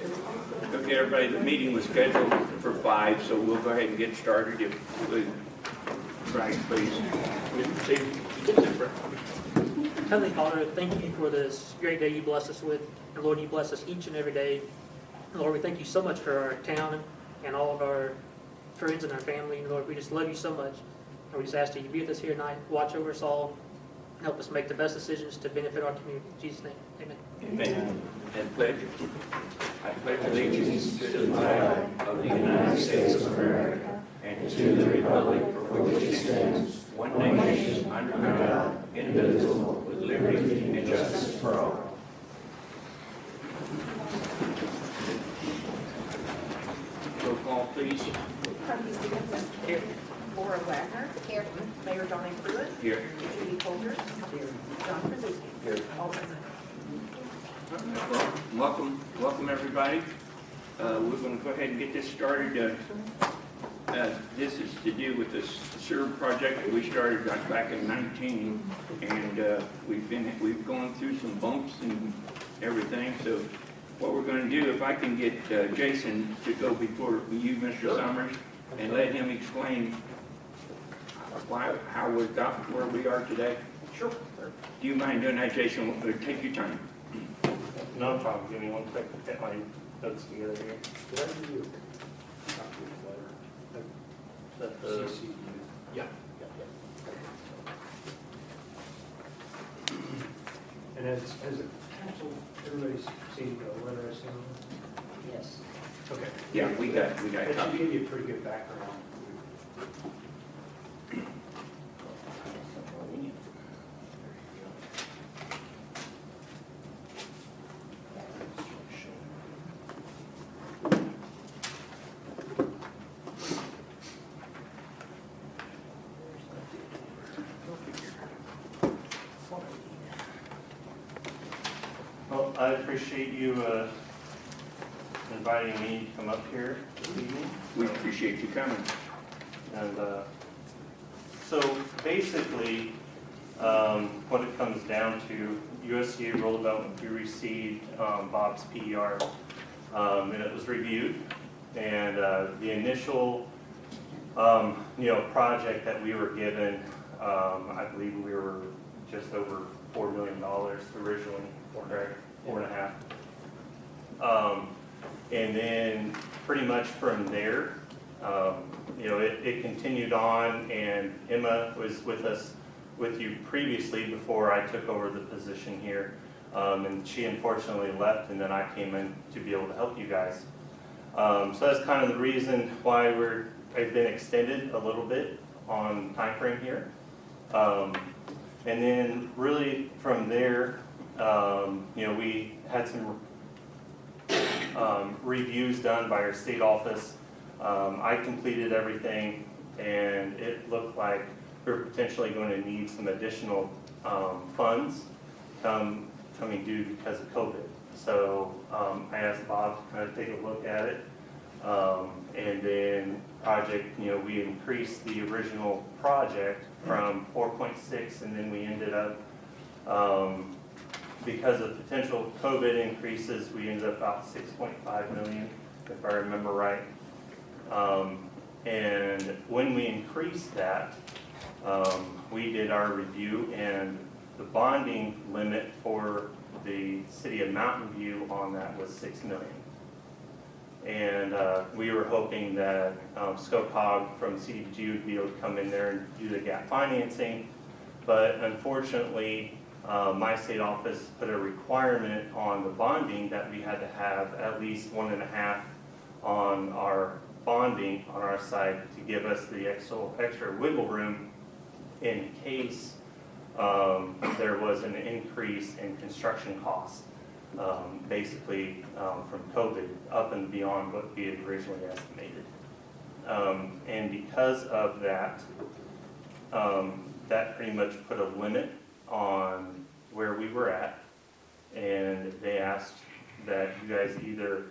Okay, everybody, the meeting was scheduled for 5, so we'll go ahead and get started. If we, right, please. Heavenly Father, thank you for this great day you bless us with. And Lord, you bless us each and every day. And Lord, we thank you so much for our town and all of our friends and our family. And Lord, we just love you so much. And we just ask that you be with us here tonight, watch over us all, and help us make the best decisions to benefit our community. In Jesus' name, amen. Amen. And pledge. I pledge allegiance to the flag of the United States of America and to the republic for which it stands, one nation, under God, indivisible, with liberty and justice for all. Roll call, please. Trustee Stevenson. Here. Laura Wagner. Here. Mayor Donnie Pruitt. Here. Judy Coulter. Here. John Krasinski. Here. All present. Well, welcome everybody. We're going to go ahead and get this started. This is to do with this sewer project that we started back in 19, and we've gone through some bumps and everything. So what we're going to do, if I can get Jason to go before you, Mr. Summers, and let him explain how we got where we are today. Sure. Do you mind doing that, Jason? Take your time. No problem. Give me 1 second to get my notes together here. Did I give you a copy of the letter? Is that the- CC? Yeah. And as a council, everybody's seen the letter I sent them? Yes. Okay. Yeah, we got That should copies. give you a pretty good background. Well, I appreciate you inviting me to come up here this evening. We appreciate you coming. And so basically, what it comes down to, USDA Rural Development, we received Bob's PER, and it was reviewed. And the initial, project that we were given, I believe we were just over $4 million originally, correct? 4.5. And then pretty much from there, it continued on, and Emma was with you previously before I took over the position here. And she unfortunately left, and then I came in to be able to help you guys. So that's kind of the reason why I've been extended a little bit on time frame here. And then really from there, we had some reviews done by our state office. I completed everything, and it looked like we were potentially going to need some additional funds coming due because of COVID. So I asked Bob to kind of take a look at it. And then project, we increased the original project from 4.6, and then we ended up, because of potential COVID increases, we ended up about 6.5 million, if I remember right. And when we increased that, we did our review, and the bonding limit for the city of Mountain View on that was 6 million. And we were hoping that SCOCOG from CDBG would be able to come in there and do the gap financing. But unfortunately, my state office put a requirement on the bonding that we had to have at least 1.5 on our bonding on our side to give us the extra wiggle room in case there was an increase in construction costs. Basically from COVID up and beyond what we had originally estimated. And because of that, that pretty much put a limit on where we were at, and they asked that you guys either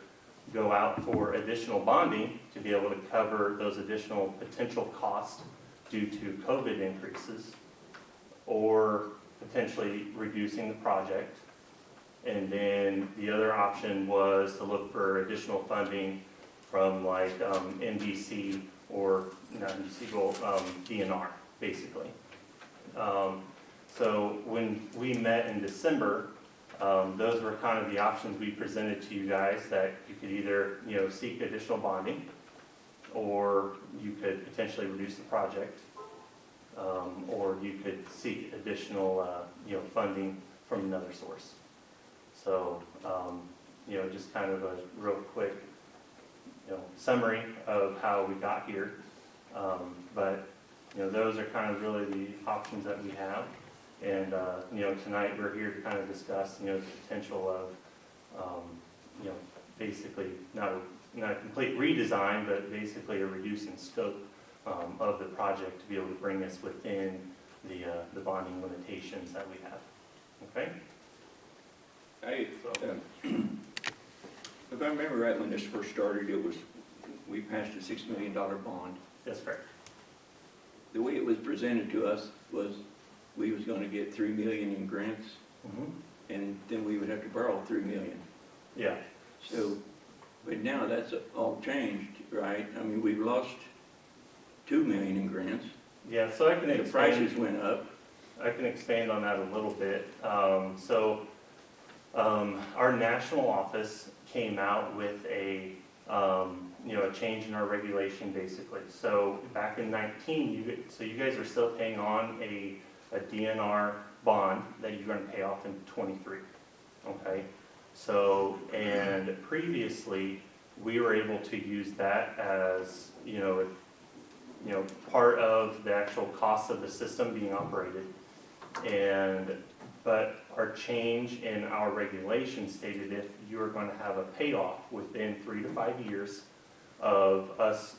go out for additional bonding to be able to cover those additional potential costs due to COVID increases, or potentially reducing the project, And then the other option was to look for additional funding from like NBC or, not NBC, well, DNR, basically. So when we met in December, those were kind of the options we presented to you guys, that you could either, seek additional bonding, or you could potentially reduce the project, or you could seek additional, funding from another source. So, just kind of a real quick, summary of how we got here. But, those are kind of really the options that we have. And, tonight we're here to kind of discuss, the potential of, basically not a complete redesign, but basically a reducing scope of the project to be able to bring us within the bonding limitations that we have. Okay? If I remember right, when this first started, we passed a $6 million bond. That's correct. The way it was presented to us was we was gonna get $3 million in grants, and then we would have to borrow $3 million. Yeah. So, but now that's all changed, right? I mean, we've lost $2 million in grants. Yeah, so I can The prices went up. I can expand on that a little bit. Our national office came out with a change in our regulation, basically. So back in 19, you guys are still paying on a DNR bond that you're going to pay off in 23. Okay. So, and previously we were able to use that as part of the actual cost of the system being operated. But our change in our regulation stated if you are going to have a payoff within 3 to 5 years of us,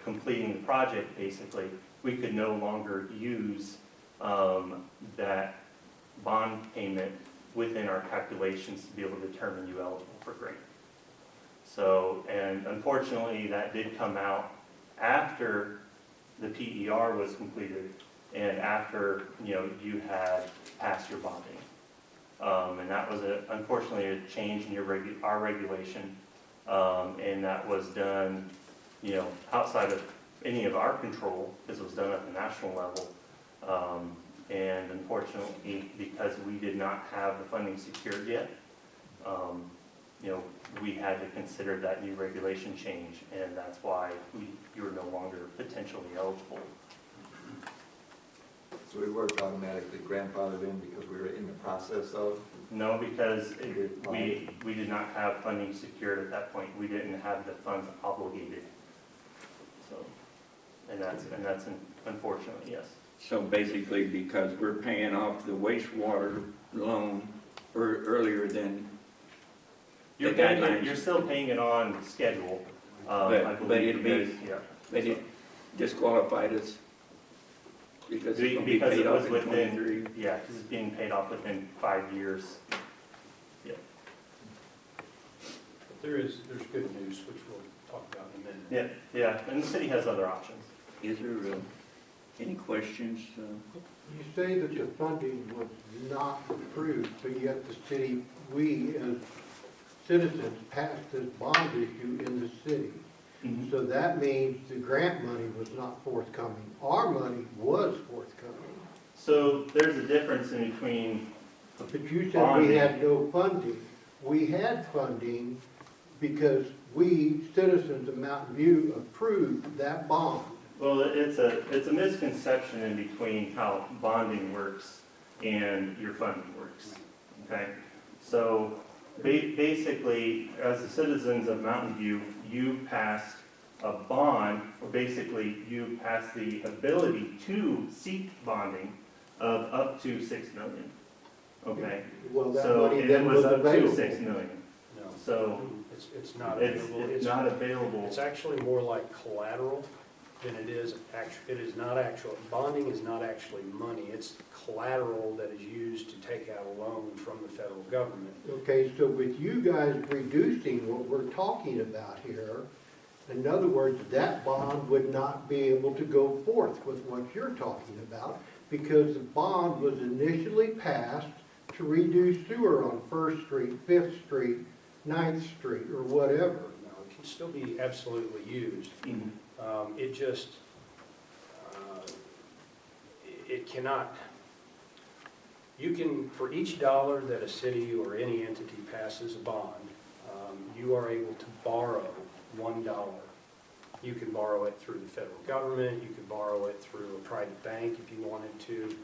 completing the project, basically, we could no longer use that bond payment within our calculations to be able to determine you eligible for grant. So, and unfortunately, that did come out after the PER was completed and after, you had passed your bonding. And that was unfortunately a change in our regulation. And that was done, outside of any of our control, because it was done at the national level. And unfortunately, because we did not have the funding secured yet, we had to consider that new regulation change, and that's why you were no longer potentially eligible. So we weren't automatically grandfathered in because we were in the process of? No, because we did not have funding secured at that point. We didn't have the funds obligated. So, and that's unfortunately, yes. So basically, because we're paying off the wastewater loan earlier than the guidelines. You're still paying it on schedule. But it disqualified us because it's going to be paid off in 23. Yeah, because it's being paid off within 5 years. Yeah. But there's good news, which we'll talk about in a minute. Yeah, and the city has other options. Is there any questions? You say that the funding was not approved, but yet the city, we as citizens passed this bond issue in the city. Mm-hmm. So that means the grant money was not forthcoming. Our money was forthcoming. So there's a difference in between. But you said we had no funding. We had funding because we, citizens of Mountain View, approved that bond. Well, it's a misconception in between how bonding works and your funding works. Okay, so basically, as the citizens of Mountain View, you passed a bond, or basically you passed the ability to seek bonding of up to $6 million. Okay, Well, that so money it then was was up to available. $6 million. No, So it's not it's available. not available. It's actually more like collateral than it is not actual, bonding is not actually money. It's collateral that is used to take out a loan from the federal government. Okay, so with you guys reducing what we're talking about here, in other words, that bond would not be able to go forth with what you're talking about because the bond was initially passed to redo sewer on First Street, Fifth Street, 9th Street, or whatever. No, it can still be absolutely used. It just, it cannot, you can, for each dollar that a city or any entity passes a bond, you are able to borrow $1. You can borrow it through the federal government, you can borrow it through a private bank if you wanted to.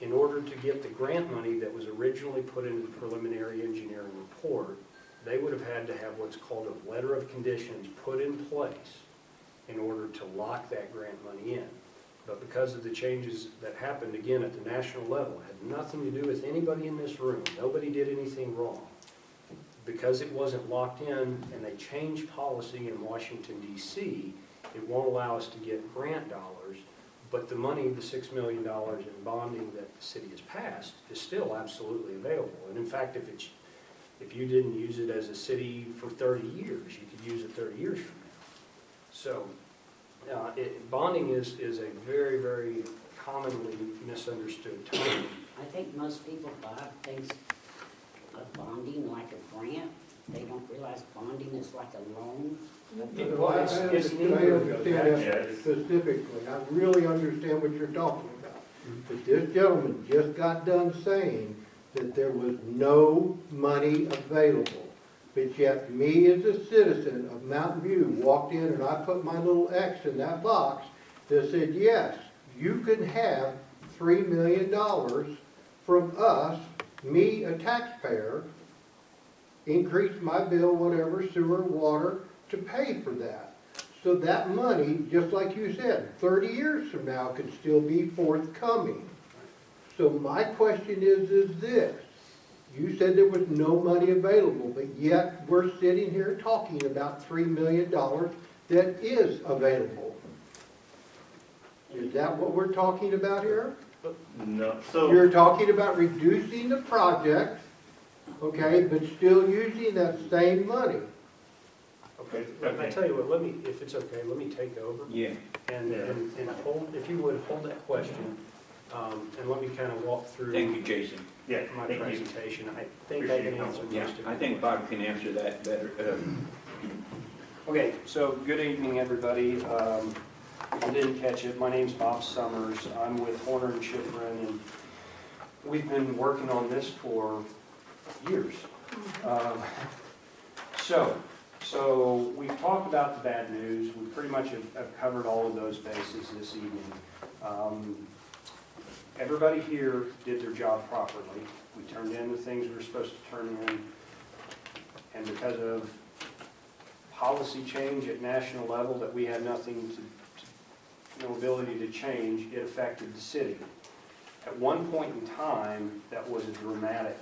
In order to get the grant money that was originally put into the preliminary engineering report, they would have had to have what's called a letter of conditions put in place in order to lock that grant money in. But because of the changes that happened, again, at the national level, it had nothing to do with anybody in this room. Nobody did anything wrong. Because it wasn't locked in and they changed policy in Washington, D.C., it won't allow us to get grant dollars, but the money, the $6 million in bonding that the city has passed, is still absolutely available. And in fact, if you didn't use it as a city for 30 years, you could use it 30 years from now. So bonding is a very, very commonly misunderstood term. I think most people think of bonding like a grant. They don't realize bonding is like a loan. Well, I it's understand neither of those, that actually. specifically. I really understand what you're talking about. But this gentleman just got done saying that there was no money available. But yet me as a citizen of Mountain View walked in and I put my little X in that box that said, yes, you can have $3 million from us, me, a taxpayer, increase my bill, whatever, sewer, water, to pay for that. So that money, just like you said, 30 years from now could still be forthcoming. So my question is this. You said there was no money available, but yet we're sitting here talking about $3 million that is available. Is that what we're talking about here? No, so, You're talking about reducing the project, okay, but still using that same money. Okay, Okay. I tell you what, if it's okay, let me take over. Yeah. And hold, if you would, hold that question, and let me kind of walk through Thank you, Jason. yeah, my thank you. presentation. I think I Appreciate can it, answer most Yeah, of your I think questions. Bob can answer that better. Okay, so good evening, everybody. If you didn't catch it, my name's Bob Summers. I'm with Horner and Schifrin, and we've been working on this for years. So we've talked about the bad news. We pretty much have covered all of those bases this evening. Everybody here did their job properly. We turned in the things we were supposed to turn in. And because of policy change at national level that we had no ability to change, it affected the city. At one point in time, that was a dramatic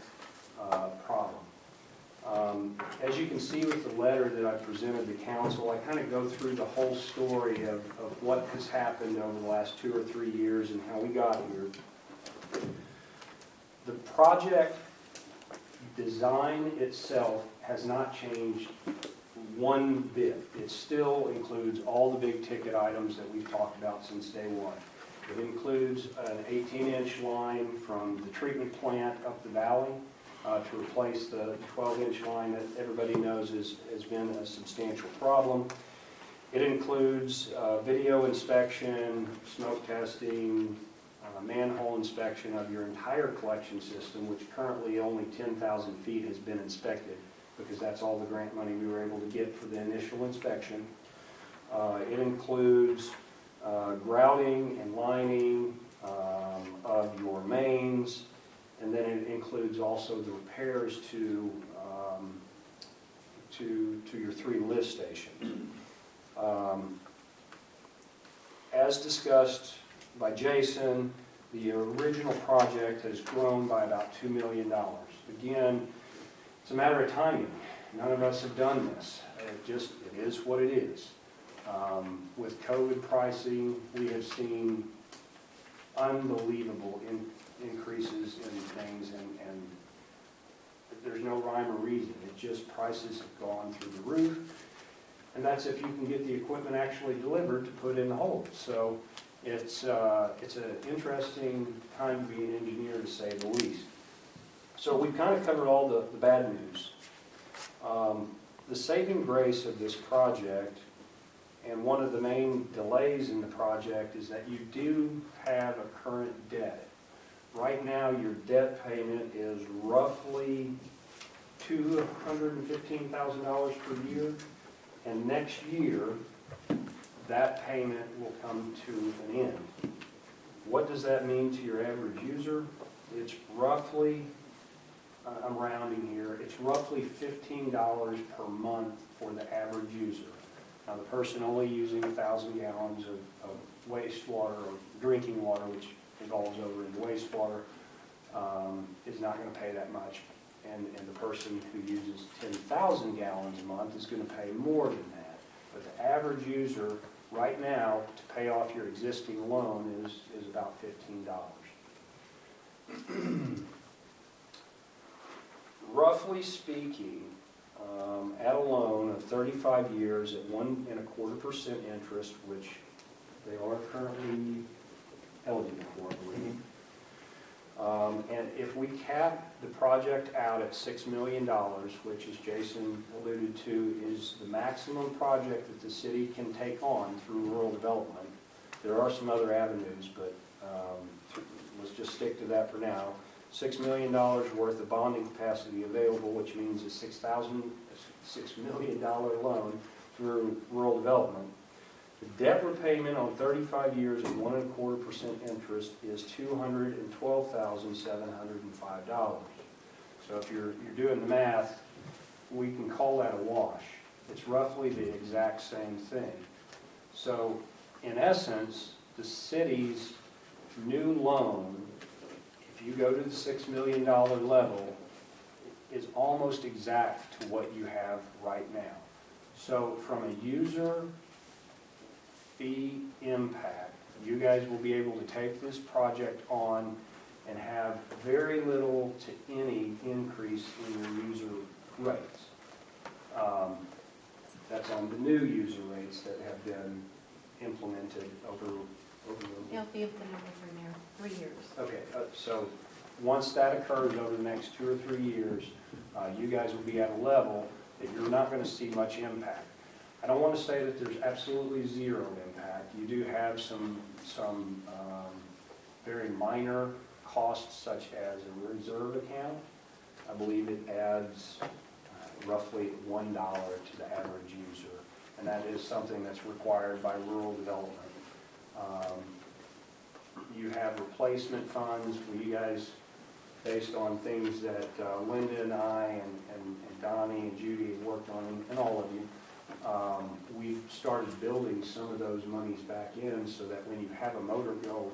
problem. As you can see with the letter that I presented to council, I kind of go through the whole story of what has happened over the last 2 or 3 years and how we got here. The project design itself has not changed one bit. It still includes all the big ticket items that we've talked about since day one. It includes an 18-inch line from the treatment plant up the valley to replace the 12-inch line that everybody knows has been a substantial problem. It includes video inspection, smoke testing, manhole inspection of your entire collection system, which currently only 10,000 feet has been inspected, because that's all the grant money we were able to get for the initial inspection. It includes grouting and lining of your mains, and then it includes also the repairs to your 3 lift stations. As discussed by Jason, the original project has grown by about $2 million. Again, it's a matter of timing. None of us have done this. It is what it is. With COVID pricing, we have seen unbelievable increases in things, and there's no rhyme or reason. It just, prices have gone through the roof, and that's if you can get the equipment actually delivered to put in the holes. So It's an interesting time to be an engineer, to say the least. So we've kind of covered all the bad news. The saving grace of this project, and one of the main delays in the project, is that you do have a current debt. Right now, your debt payment is roughly $215,000 per year, and next year, that payment will come to an end. What does that mean to your average user? It's roughly, I'm rounding here, it's roughly $15 per month for the average user. Now, the person only using 1,000 gallons of wastewater or drinking water, which evolves over into wastewater, is not going to pay that much. And the person who uses 10,000 gallons a month is going to pay more than that. But the average user right now, to pay off your existing loan, is about $15. Roughly speaking, at a loan of 35 years at 1.25% interest, which they are currently eligible for, I believe. And if we cap the project out at $6 million, which, as Jason alluded to, is the maximum project that the city can take on through rural development. There are some other avenues, but let's just stick to that for now. $6 million worth of bonding capacity available, which means a $6 million loan through rural development. The debt repayment on 35 years at 1.25% interest is $212,705. So if you're doing the math, we can call that a wash. It's roughly the exact same thing. So in essence, the city's new loan, if you go to the $6 million level, is almost exact to what you have right now. So from a user fee impact, you guys will be able to take this project on and have very little to any increase in your user rates. That's on the new user rates that have been implemented over It'll be implemented for 3 years. Okay, so once that occurs over the next 2 or 3 years, you guys will be at a level that you're not going to see much impact. I don't want to say that there's absolutely zero impact. You do have some very minor costs, such as a reserve account. I believe it adds roughly $1 to the average user, and that is something that's required by rural development. You have replacement funds for you guys based on things that Linda and I and Donnie and Judy have worked on, and all of you. We've started building some of those monies back in so that when you have a motor go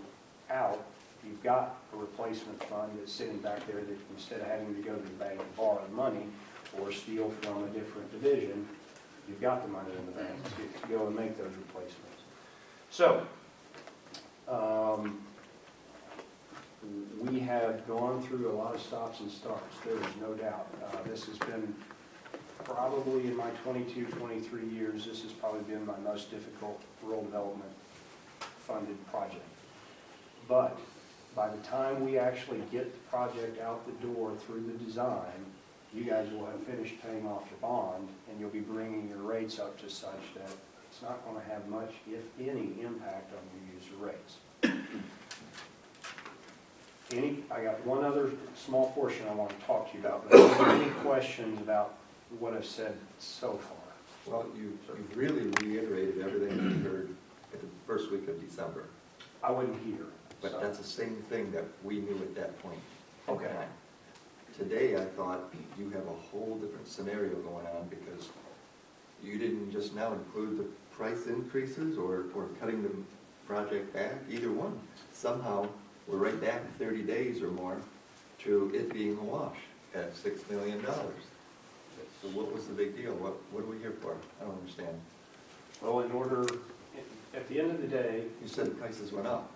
out, you've got a replacement fund that's sitting back there that instead of having to go to the bank and borrow the money or steal from a different division, you've got the money in the bank to go and make those replacements. So, we have gone through a lot of stops and starts, there is no doubt. This has been probably in my 22, 23 years, this has probably been my most difficult rural development funded project. But by the time we actually get the project out the door through the design, you guys will have finished paying off your bond, and you'll be bringing your rates up to such that it's not going to have much, if any, impact on your user rates. I got one other small portion I want to talk to you about, but are there any questions about what I've said so far? Well, you really reiterated everything we heard at the first week of December. I wasn't here. But so. that's the same thing that we knew at that point. in Okay. time. Today, I thought you have a whole different scenario going on because you didn't just now include the price increases or cutting the project back, either one. Somehow, we're right back 30 days or more to it being a wash at $6 million. So what was the big deal? What are we here for? I don't understand. Well, at the end of the day, You said the prices went up.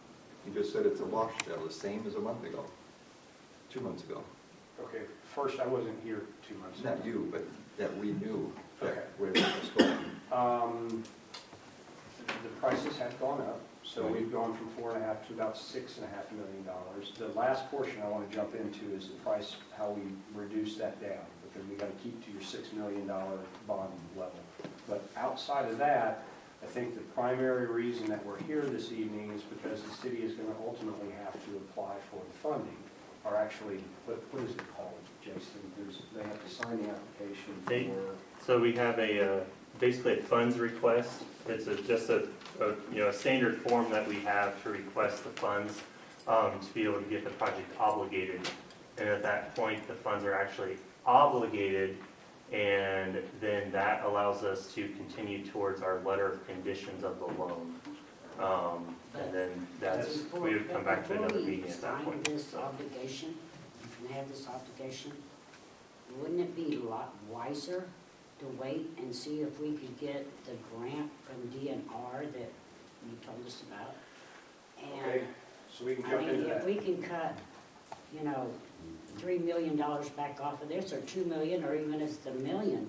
You just said it's a wash still, the same as a month ago, 2 months ago. okay, first, I wasn't here 2 months ago. Not you, but that we knew Okay. that where this was going. The prices have gone up, So we've gone from 4.5 to about $6.5 million. The last portion I want to jump into is the price, how we reduce that down, because we got to keep to your $6 million bond level. But outside of that, I think the primary reason that we're here this evening is because the city is going to ultimately have to apply for the funding, or actually, what is it called, Jason? They have to sign the application for. So we have basically a funds request. It's just a standard form that we have to request the funds to be able to get the project obligated. And at that point, the funds are actually obligated, and then that allows us to continue towards our letter of conditions of the loan. And then we would come back to another meeting at that point. Sign this obligation, you can have this obligation, wouldn't it be a lot wiser to wait and see if we could get the grant from DNR that you told us about? Okay, And, so we can I jump mean, into if that. we can cut, $3 million back off of this, or 2 million, or even if it's $1 million,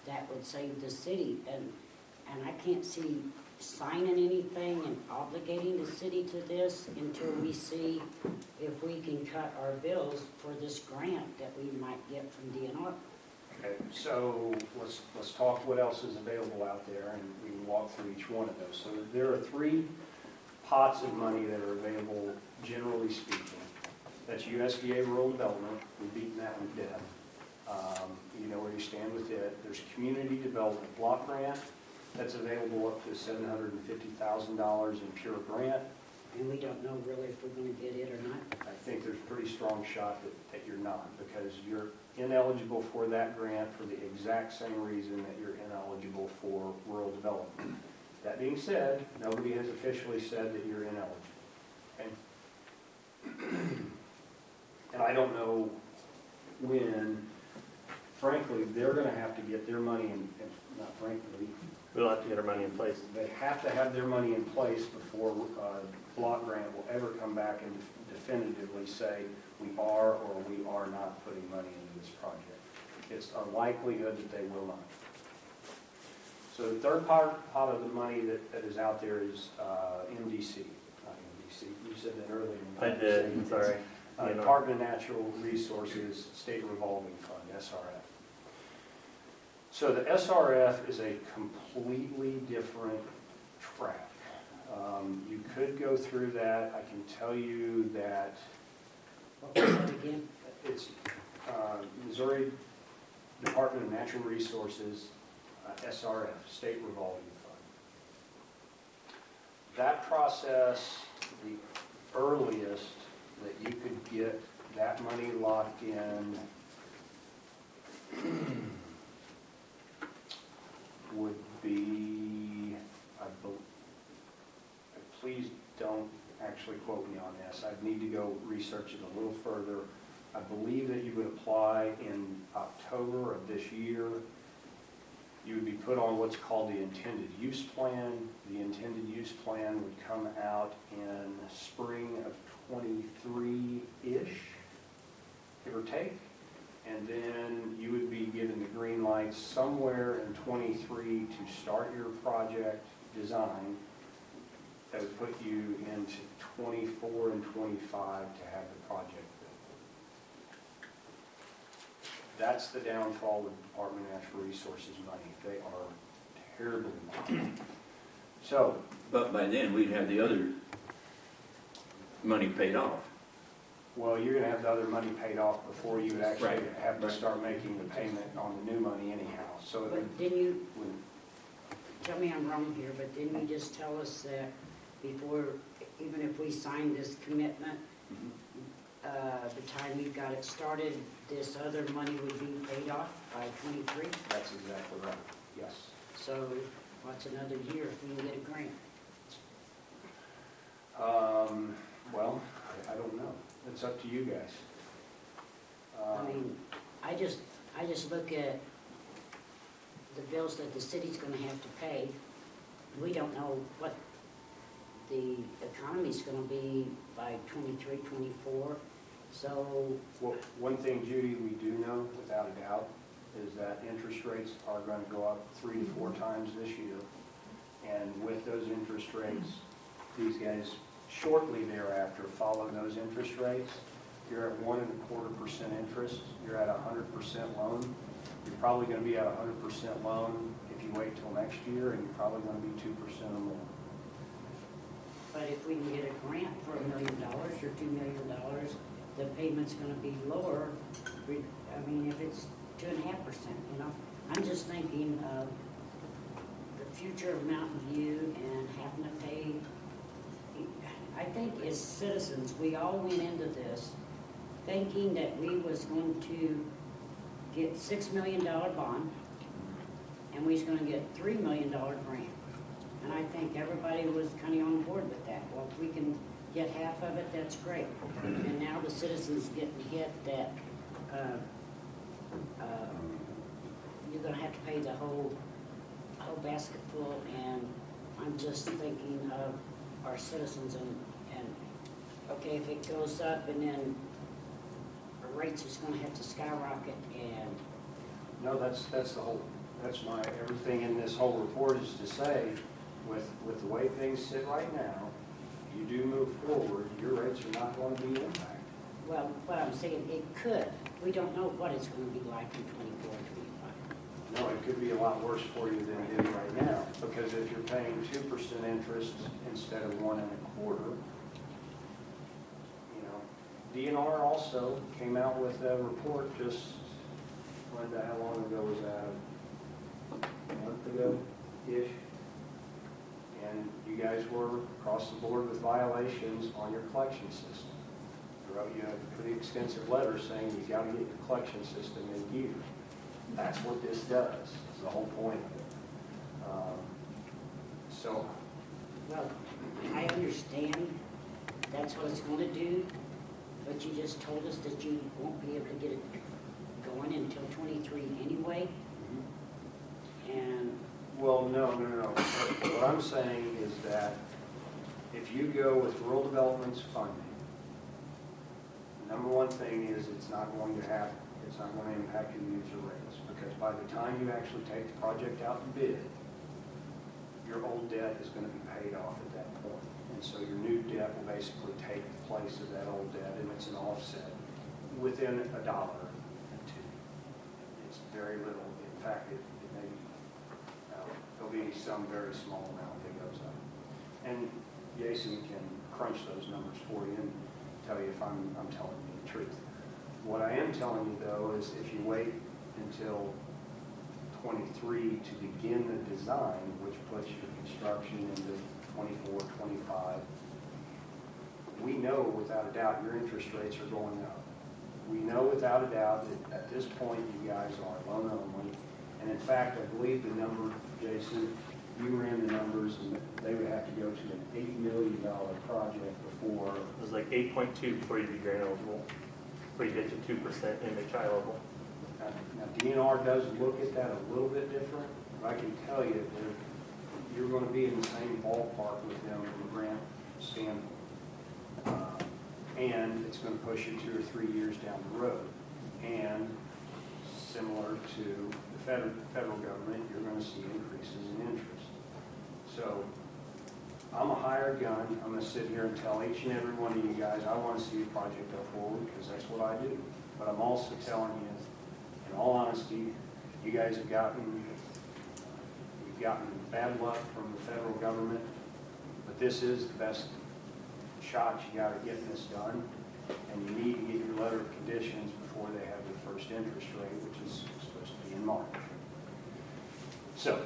that would save the city. And I can't see signing anything and obligating the city to this until we see if we can cut our bills for this grant that we might get from DNR. Okay, so let's talk what else is available out there, and we can walk through each one of those. So there are 3 pots of money that are available, generally speaking. That's USDA Rural Development. We've beaten that one to death. You know where you stand with it. There's Community Development Block Grant. That's available up to $750,000 in pure grant. And we don't know really if we're gonna get it or not. I think there's a pretty strong shot that you're not, because you're ineligible for that grant for the exact same reason that you're ineligible for rural development. That being said, nobody has officially said that you're ineligible. Okay? And I don't know when, frankly, they're gonna have to get their money in, not frankly, We'll have to get our money in place. they have to have their money in place before block grant will ever come back and definitively say we are or we are not putting money into this project. It's a likelihood that they will not. So the third part of the money that is out there is MDC, not MDC. You said that earlier. I did, sorry. Department of Natural Resources State Revolving Fund, SRF. So the SRF is a completely different track. You could go through that. I can tell you that What was that again? it's Missouri Department of Natural Resources, SRF, State Revolving Fund. That process, the earliest that you could get that money locked in would be, please don't actually quote me on this. I'd need to go research it a little further. I believe that you would apply in October of this year. You would be put on what's called the intended use plan. The intended use plan would come out in spring of 23-ish, give or take. And then you would be given the green light somewhere in 23 to start your project design. That would put you into 24 and 25 to have the project built. That's the downfall with the Department of Natural Resources money. They are terribly money. So, But by then, we'd have the other money paid off. well, you're gonna have the other money paid off before you would actually Right, have to right. start making the payment on the new money anyhow. So it But didn't you, would, tell me I'm wrong here, but didn't you just tell us that before, even if we sign this commitment, the time you got it started, this other money would be paid off by 23? that's exactly right, yes. So what's another year if we can get a grant? Well, I don't know. It's up to you guys. I mean, I just look at the bills that the city's gonna have to pay. We don't know what the economy's gonna be by 23, 24. So, Well, one thing, Judy, we do know without a doubt is that interest rates are going to go up 3 to 4 times this year. And with those interest rates, these guys shortly thereafter followed those interest rates. You're at 1.25% interest, you're at 100% loan. You're probably gonna be at 100% loan if you wait till next year, and you're probably gonna be 2% or more. But if we can get a grant for $1 million or $2 million, the payment's gonna be lower. I mean, if it's 2.5%, you know? I'm just thinking of the future of Mountain View and having to pay. I think as citizens, we all went into this thinking that we was going to get $6 million bond and we was gonna get $3 million grant. And I think everybody was kind of on board with that. Well, if we can get half of it, that's great. And now the citizens getting hit that you're gonna have to pay the whole basket full, and I'm just thinking of our citizens and okay, if it goes up and then our rates is gonna have to skyrocket and No, that's the whole, that's my, everything in this whole report is to say, with the way things sit right now, you do move forward, your rates are not going to be impacted. well, what I'm saying, it could. We don't know what it's gonna be like in 24, 25. No, it could be a lot worse for you than it is right now, because if you're paying 2% interest instead of 1.25%, you know, DNR also came out with a report just, Linda, how long ago was that? A month ago-ish? And you guys were across the board with violations on your collection system. They wrote you a pretty extensive letter saying you gotta get your collection system in gear. That's what this does, is the whole point of it. So, Well, I understand that's what it's gonna do, but you just told us that you won't be able to get it going until 23 anyway. And well, no. What I'm saying is that if you go with rural development's funding, the number one thing is it's not going to impact your user rates, because by the time you actually take the project out to bid, your old debt is going to be paid off at that point. And so your new debt will basically take the place of that old debt, and it's an offset within $1 or $2. It's very little. In fact, it may be, there'll be some very small amount that goes up. And Jason can crunch those numbers for you and tell you if I'm telling you the truth. What I am telling you, though, is if you wait until 23 to begin the design, which puts your construction into 24, 25, we know without a doubt your interest rates are going up. We know without a doubt that at this point you guys are loan only. And in fact, I believe the number, Jason, you ran the numbers, and they would have to go to an $8 million project before. It was like 8.2 before you'd be grant eligible, before you get to 2% MHI level. Now, DNR does look at that a little bit different, but I can tell you that you're going to be in the same ballpark with them from a grant standpoint. And it's going to push you 2 or 3 years down the road. And similar to the federal government, you're going to see increases in interest. So I'm a hired gun. I'm going to sit here and tell each and every one of you guys, I want to see the project go forward, because that's what I do. But I'm also telling you, in all honesty, you guys have gotten bad luck from the federal government, but this is the best shot you got at getting this done, and you need to get your letter of conditions before they have their first interest rate, which is supposed to be in March. So,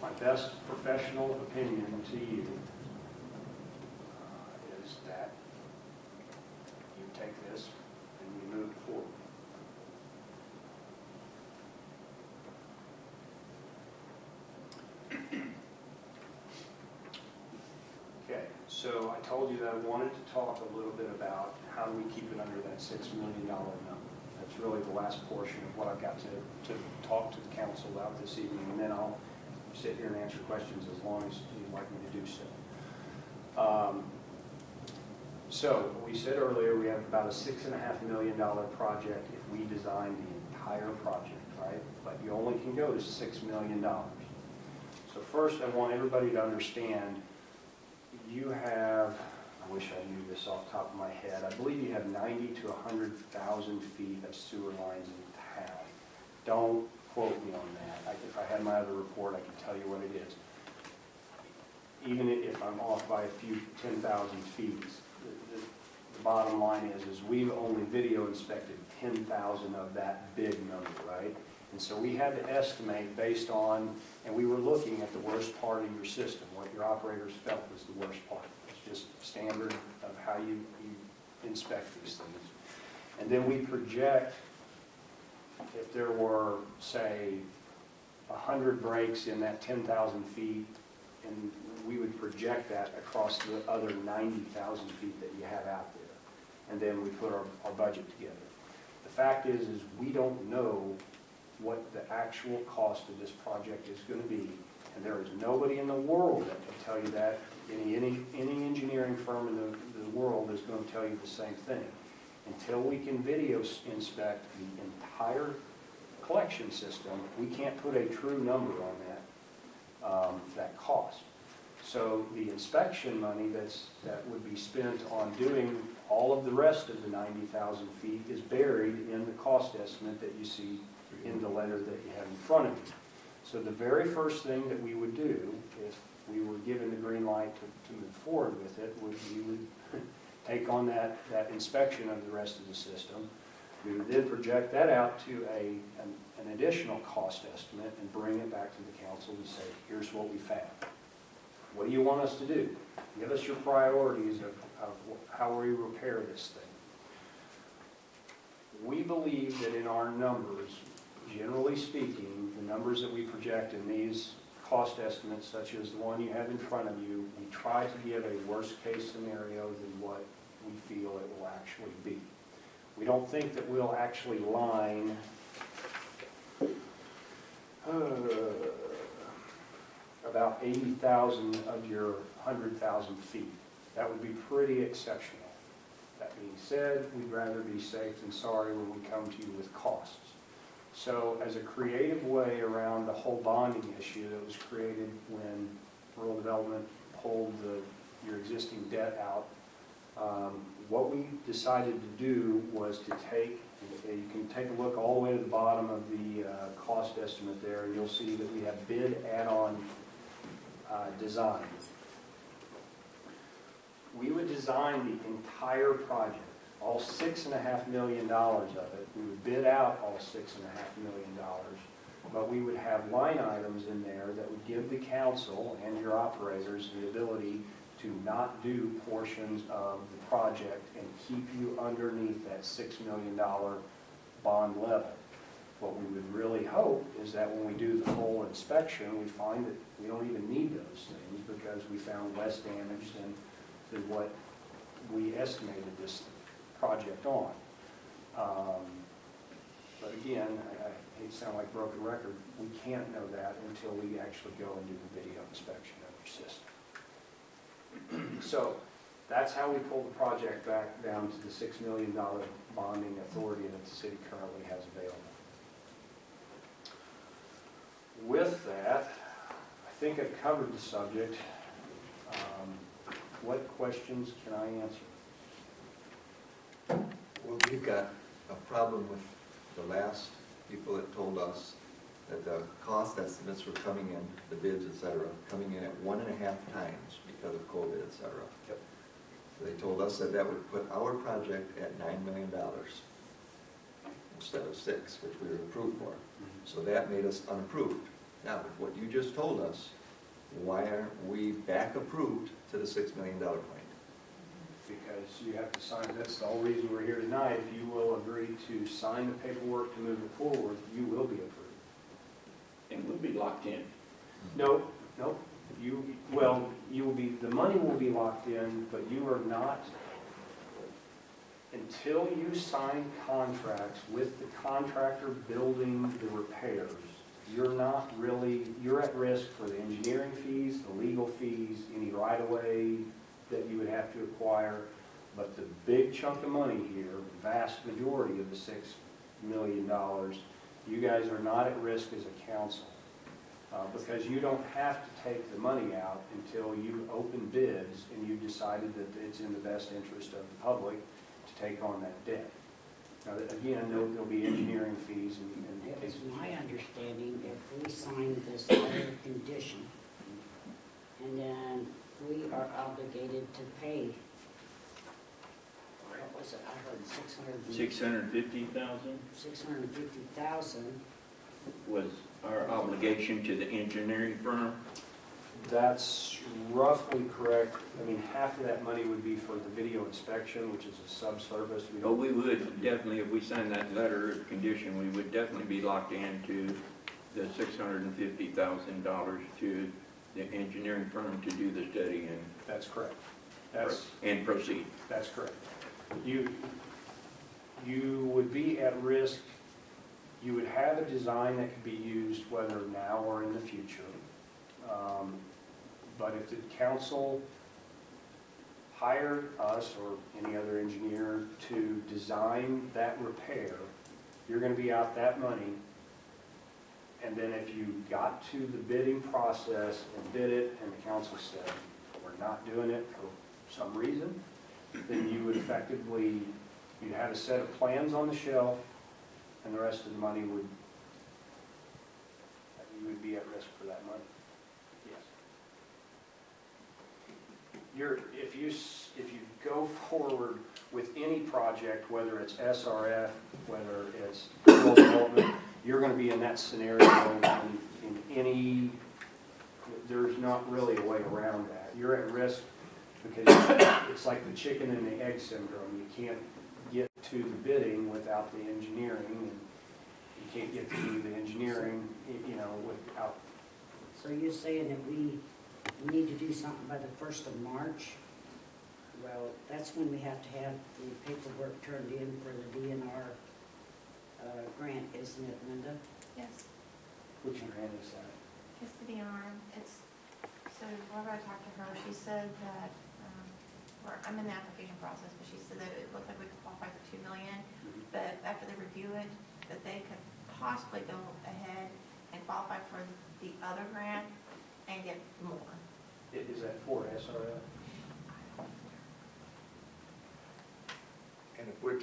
my best professional opinion to you is that you take this and you move forward. Okay, so I told you that I wanted to talk a little bit about how do we keep it under that $6 million number. That's really the last portion of what I've got to talk to the council about this evening, and then I'll sit here and answer questions as long as you'd like me to do so. So we said earlier we have about a $6.5 million project if we design the entire project, right? But you only can go to $6 million. So first I want everybody to understand you have, I wish I knew this off the top of my head, I believe you have 90 to 100,000 feet of sewer lines in town. Don't quote me on that. If I had my other report, I could tell you what it is. Even if I'm off by a few 10,000 feet, the bottom line is we've only video inspected 10,000 of that big number, right? And so we had to estimate based on, and we were looking at the worst part of your system, what your operators felt was the worst part. It's just standard of how you inspect these things. And then we project if there were, say, 100 breaks in that 10,000 feet, and we would project that across the other 90,000 feet that you have out there. And then we put our budget together. The fact is we don't know what the actual cost of this project is going to be, and there is nobody in the world that can tell you that. Any engineering firm in the world is going to tell you the same thing. Until we can video inspect the entire collection system, we can't put a true number on that cost. So the inspection money that would be spent on doing all of the rest of the 90,000 feet is buried in the cost estimate that you see in the letter that you have in front of you. So the very first thing that we would do, if we were given the green light to move forward with it, would we would take on that inspection of the rest of the system. We would then project that out to an additional cost estimate and bring it back to the council and say, here's what we found. What do you want us to do? Give us your priorities of how we repair this thing. We believe that in our numbers, generally speaking, the numbers that we project in these cost estimates, such as the one you have in front of you, we try to give a worst case scenario than what we feel it will actually be. We don't think that we'll actually line about 80,000 of your 100,000 feet. That would be pretty exceptional. That being said, we'd rather be safe than sorry when we come to you with costs. So as a creative way around the whole bonding issue that was created when rural development pulled your existing debt out, what we decided to do was to take, you can take a look all the way to the bottom of the cost estimate there, and you'll see that we have bid add-on design. We would design the entire project, all $6.5 million of it. We would bid out all $6.5 million, but we would have line items in there that would give the council and your operators the ability to not do portions of the project and keep you underneath that $6 million bond level. What we would really hope is that when we do the full inspection, we find that we don't even need those things because we found less damage than what we estimated this project on. But again, I hate to sound like a broken record, we can't know that until we actually go and do the video inspection of your system. So that's how we pull the project back down to the $6 million bonding authority that the city currently has available. With that, I think I've covered the subject. What questions can I answer? Well, we've got a problem with the last people that told us that the cost estimates were coming in, the bids, et cetera, coming in at 1.5 times because of COVID, et cetera. Yep. So they told us that would put our project at $9 million instead of 6, which we were approved for. So that made us unapproved. Now, with what you just told us, why aren't we back approved to the $6 million point? Because you have to sign, that's the whole reason we're here tonight. If you will agree to sign the paperwork to move it forward, you will be approved. And we'll be locked in. No, you will be, the money will be locked in, but you are not, until you sign contracts with the contractor building the repairs, you're not really, you're at risk for the engineering fees, the legal fees, any right-of-way that you would have to acquire. But the big chunk of money here, the vast majority of the $6 million, you guys are not at risk as a council. Because you don't have to take the money out until you open bids and you decided that it's in the best interest of the public to take on that debt. Now, again, there'll be engineering fees and It was things. my understanding if we signed this letter of condition, and then we are obligated to pay, what was it, I heard 650,000 650,000. was our obligation to the engineering firm. That's roughly correct. I mean, half of that money would be for the video inspection, which is a subservice. We But don't, we would definitely, if we signed that letter of condition, we would definitely be locked into the $650,000 to the engineering firm to do the study that's correct. and proceed. That's correct. You would be at risk, you would have a design that could be used whether now or in the future. But if the council hired us or any other engineer to design that repair, you're gonna be out that money. And then if you got to the bidding process and bid it, and the council said, we're not doing it for some reason, then you would effectively, you'd have a set of plans on the shelf, and the rest of the money would, you would be at risk for that money. Yes. If you go forward with any project, whether it's SRF, whether it's rural development, you're gonna be in that scenario in any, there's not really a way around that. You're at risk because it's like the chicken and the egg syndrome. You can't get to the bidding without the engineering, and you can't get to the engineering, without. So you're saying that we need to do something by the 1st of March? Well, that's when we have to have the paperwork turned in for the DNR grant, isn't it, Linda? Yes, Which grant is that? it's the DNR, so whenever I talked to her, she said that, I'm in the application process, but she said that it looked like we could qualify for 2 million, but after they review it, that they could possibly go ahead and qualify for the other grant and get more. Is that for SRF? And if we're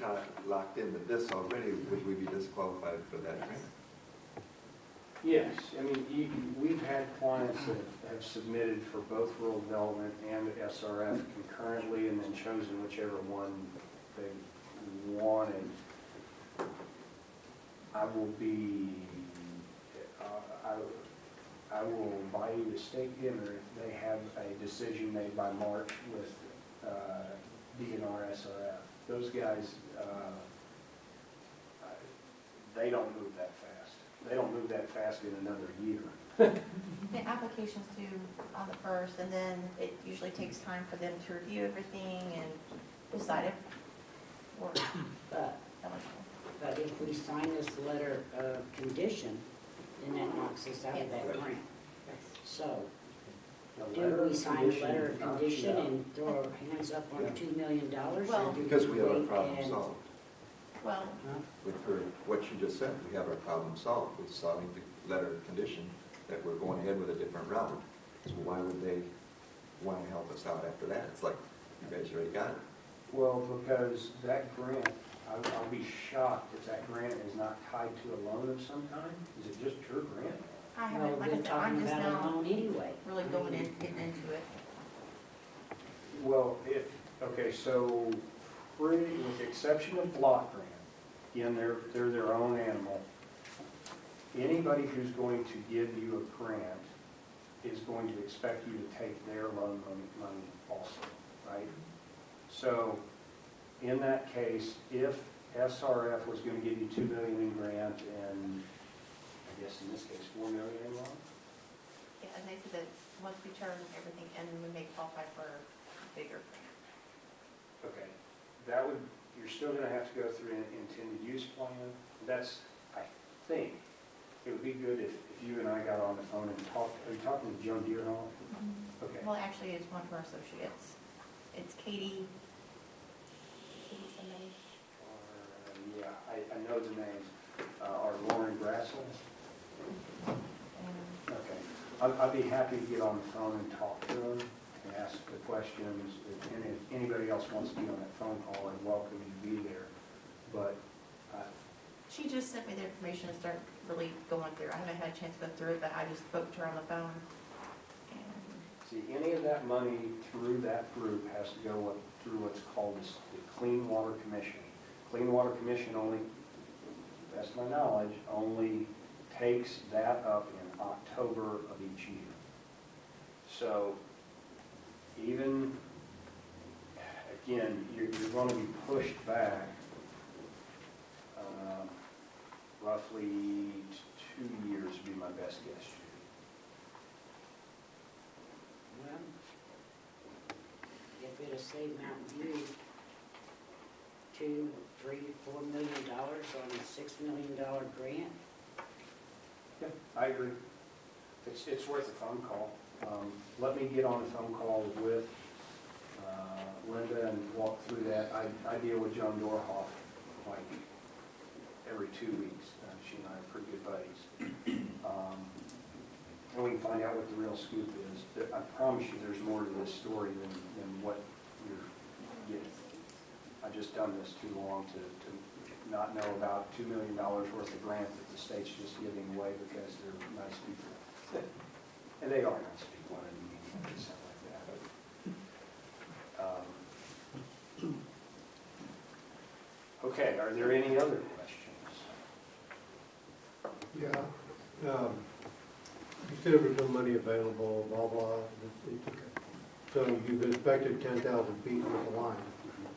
locked into this already, would we be disqualified for that grant? Yes, I mean, we've had clients that have submitted for both rural development and SRF concurrently and then chosen whichever one they wanted. I will buy you a steak dinner if they have a decision made by March with DNR SRF. Those guys, they don't move that fast. They don't move that fast in another year. The application's due on the 1st, and then it usually takes time for them to review everything and decide if we're But, eligible. but if we sign this letter of condition, then that knocks us out of that grant. So, The do letter we of sign a condition letter of knocks you condition out. and throw our hands up on Yeah. $2 million? or Well- do Because we have our wait problem and- solved. Well, Huh? With her, what you just said, we have our problem solved with solving the letter of condition, that we're going ahead with a different route. So why would they want to help us out after that? It's like, you guys already got it. Well, because that grant, I'll be shocked if that grant is not tied to a loan of some kind. Is it just pure grant? I Well, haven't, like I we're said, I'm talking just about a now loan anyway. really going in, getting into it. Well, so with the exception of block grant, again, they're their own animal. Anybody who's going to give you a grant is going to expect you to take their loan money also, right? So in that case, if SRF was going to give you $2 million in grant and, I guess in this case, $4 million in loan, Yeah, and they said that once we turn everything in, we may qualify for a bigger grant. okay, you're still gonna have to go through an intended use plan. That's, I think, it would be good if you and I got on the phone and talked. Are you talking to Joe Deerhall? Okay, Well, actually, it's one of our associates. It's Katie somebody. yeah, I know the names. Are Lauren Grassel? And Okay. I'd be happy to get on the phone and talk to them and ask the questions. And if anybody else wants to be on that phone call, I'm welcome to be there. But She just sent me the information and started really going through. I haven't had a chance to go through it, but I just spoke to her on the phone. And see, any of that money through that group has to go through what's called the Clean Water Commission. Clean Water Commission only, to the best of my knowledge, only takes that up in October of each year. So even, again, you're going to be pushed back roughly 2 years would be my best guess. Well, if it'll save Mountain View $2, $3, $4 million on a $6 million grant, Yeah, I agree. It's worth a phone call. Let me get on a phone call with Linda and walk through that. I deal with John Dorhoff like every 2 weeks. She and I are pretty good buddies. And we can find out what the real scoop is. I promise you there's more to this story than what you're getting. I've just done this too long to not know about $2 million worth of grant that the state's just giving away because they're nice people. And they are nice people, I didn't mean to sound like that. Okay, are there any other questions? Yeah. You said there was no money available, blah, blah. It's okay. So you've inspected 10,000 feet with the line.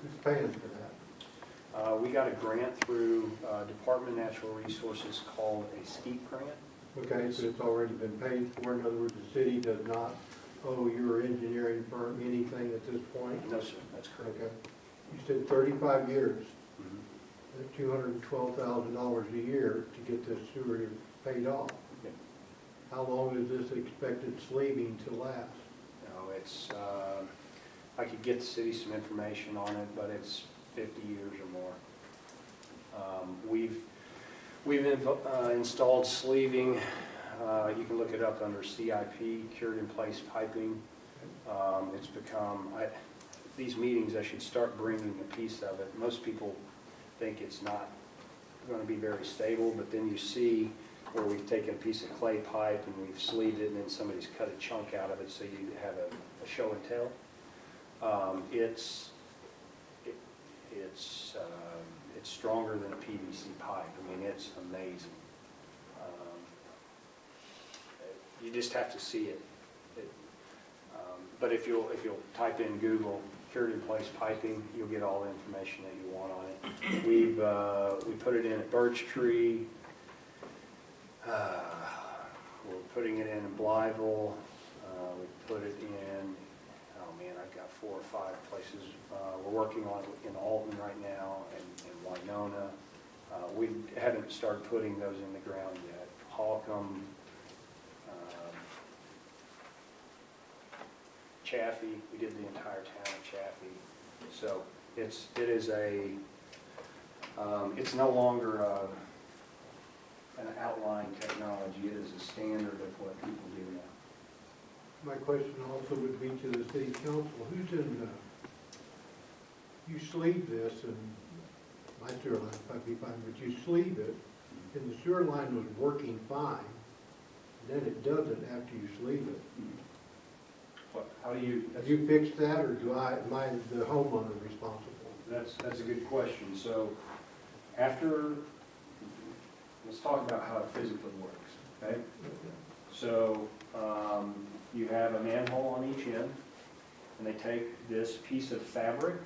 Who's paying for that? We got a grant through Department of Natural Resources called a STEEP grant. Okay, so it's already been paid for. In other words, the city does not owe your engineering firm anything at this point? No, sir, that's correct. Okay. You said 35 years, Mhm. $212,000 a year to get this sewer paid off. Yeah. How long is this expected sleeving to last? No, it's, I could get the city some information on it, but it's 50 years or more. We've installed sleeving. You can look it up under CIP, cured in place piping. It's become, these meetings, I should start bringing a piece of it. Most people think it's not going to be very stable, but then you see where we've taken a piece of clay pipe and we've sleeved it, and then somebody's cut a chunk out of it so you have a show and tell. It's stronger than a PVC pipe. I mean, it's amazing. You just have to see it. But if you'll type in Google cured in place piping, you'll get all the information that you want on it. We put it in at Birch Tree. We're putting it in Blytheville. We put it in, oh man, I've got 4 or 5 places. We're working on it in Alton right now and in Winona. We haven't started putting those in the ground yet. Holcomb, Chaffee, we did the entire town of Chaffee. So it's no longer an outlying technology. It is a standard of what people do now. My question also would be to the city council, who's in, you sleeve this, and my sewer line might be fine, but you sleeve it, and the sewer line was working fine, then it doesn't after you sleeve it. How do you? Have you fixed that, or am I the homeowner responsible? That's a good question. So after, let's talk about how it physically works, okay? So you have a manhole on each end, and they take this piece of fabric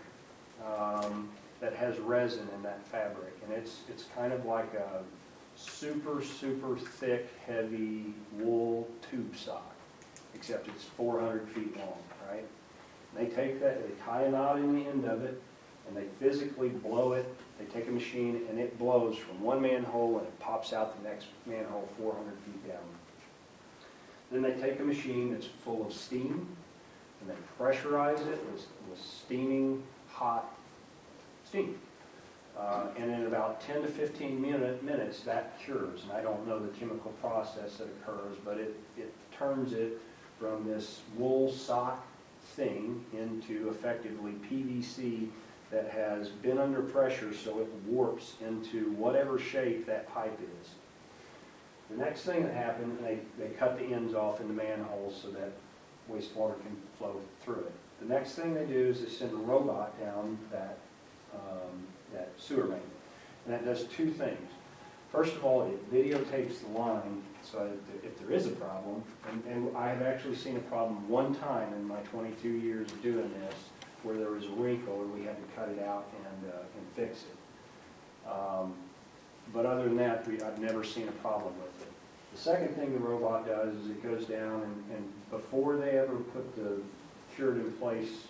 that has resin in that fabric, and it's kind of like a super thick, heavy wool tube sock, except it's 400 feet long, right? And they take that, they tie a knot in the end of it, and they physically blow it. They take a machine, and it blows from one manhole, and it pops out the next manhole 400 feet down. Then they take a machine that's full of steam, and they pressurize it with steaming hot steam. And in about 10 to 15 minutes, that cures. And I don't know the chemical process that occurs, but it turns it from this wool sock thing into effectively PVC that has been under pressure, so it warps into whatever shape that pipe is. The next thing that happened, they cut the ends off in the manholes so that wastewater can flow through it. The next thing they do is they send a robot down that sewer main. And that does two things. First of all, it videotapes the line so that if there is a problem, and I have actually seen a problem one time in my 22 years of doing this, where there was a wrinkle and we had to cut it out and fix it. But other than that, I've never seen a problem with it. The second thing the robot does is it goes down and before they ever put the cured in place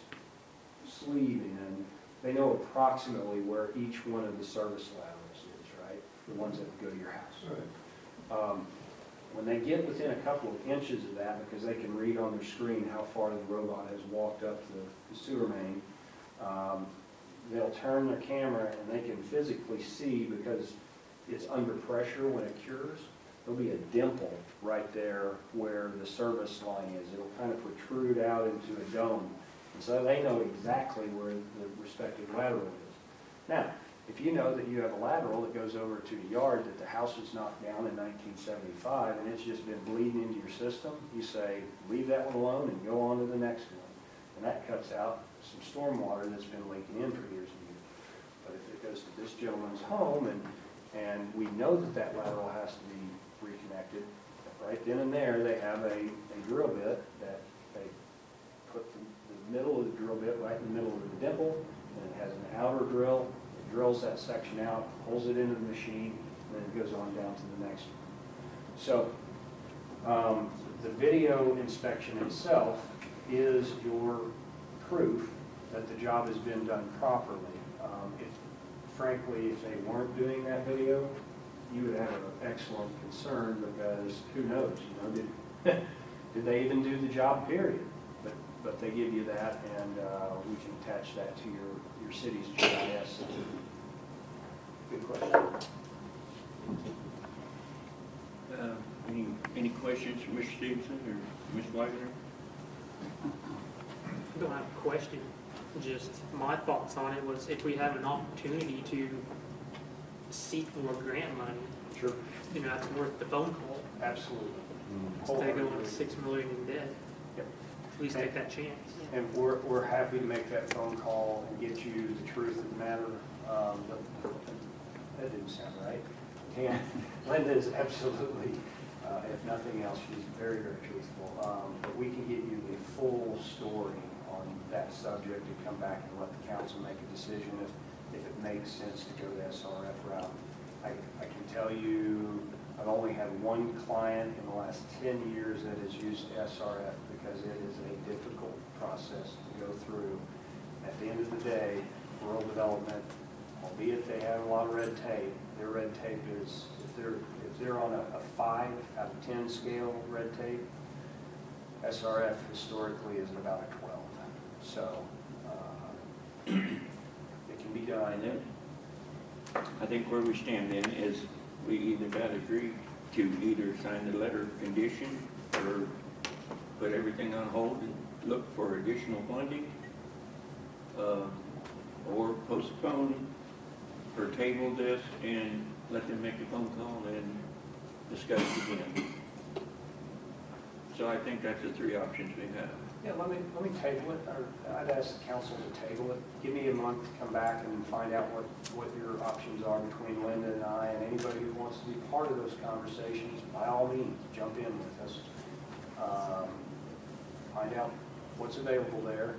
sleeve in, they know approximately where each one of the service laterals is, right? The ones that would go to your house. When they get within a couple of inches of that, because they can read on their screen how far the robot has walked up the sewer main, they'll turn their camera and they can physically see, because it's under pressure when it cures, there'll be a dimple right there where the service line is. It'll kind of protrude out into a dome. And so they know exactly where the respective lateral is. Now, if you know that you have a lateral that goes over to the yard that the house was knocked down in 1975 and it's just been bleeding into your system, you say, leave that one alone and go on to the next one. And that cuts out some storm water that's been leaking in for years and years. But if it goes to this gentleman's home and we know that that lateral has to be reconnected, right then and there they have a drill bit that they put the middle of the drill bit right in the middle of the dimple, and it has an outer drill. It drills that section out, pulls it into the machine, and then it goes on down to the next one. So the video inspection itself is your proof that the job has been done properly. Frankly, if they weren't doing that video, you would have an excellent concern, because who knows, did they even do the job, period? But they give you that, and we can attach that to your city's GIS. Good question. Any questions from Mr. Stevenson or Ms. Wagner? I don't have a question, just my thoughts on it was if we have an opportunity to seek more grant money, Sure. That's worth the phone call. Absolutely. Instead of going to $6 million in debt. Yep. At least take that chance. And we're happy to make that phone call and get you the truth of the matter. That didn't sound right. And Linda is absolutely, if nothing else, she's very, very truthful. But we can get you the full story on that subject and come back and let the council make a decision if it makes sense to go the SRF route. I can tell you, I've only had one client in the last 10 years that has used SRF because it is a difficult process to go through. At the end of the day, rural development, albeit they have a lot of red tape, their red tape is, if they're on a 5 out of 10 scale red tape, SRF historically is about a 12. So it can be done. And then, I think where we stand then is we either got to agree to either sign the letter of condition or put everything on hold and look for additional funding, or postpone or table this and let them make a phone call and discuss it again. So I think that's the three options we have. Yeah, let me table it, or I'd ask the council to table it. Give me a month to come back and find out what your options are between Linda and I, and anybody who wants to be part of those conversations, by all means, jump in with us. Find out what's available there.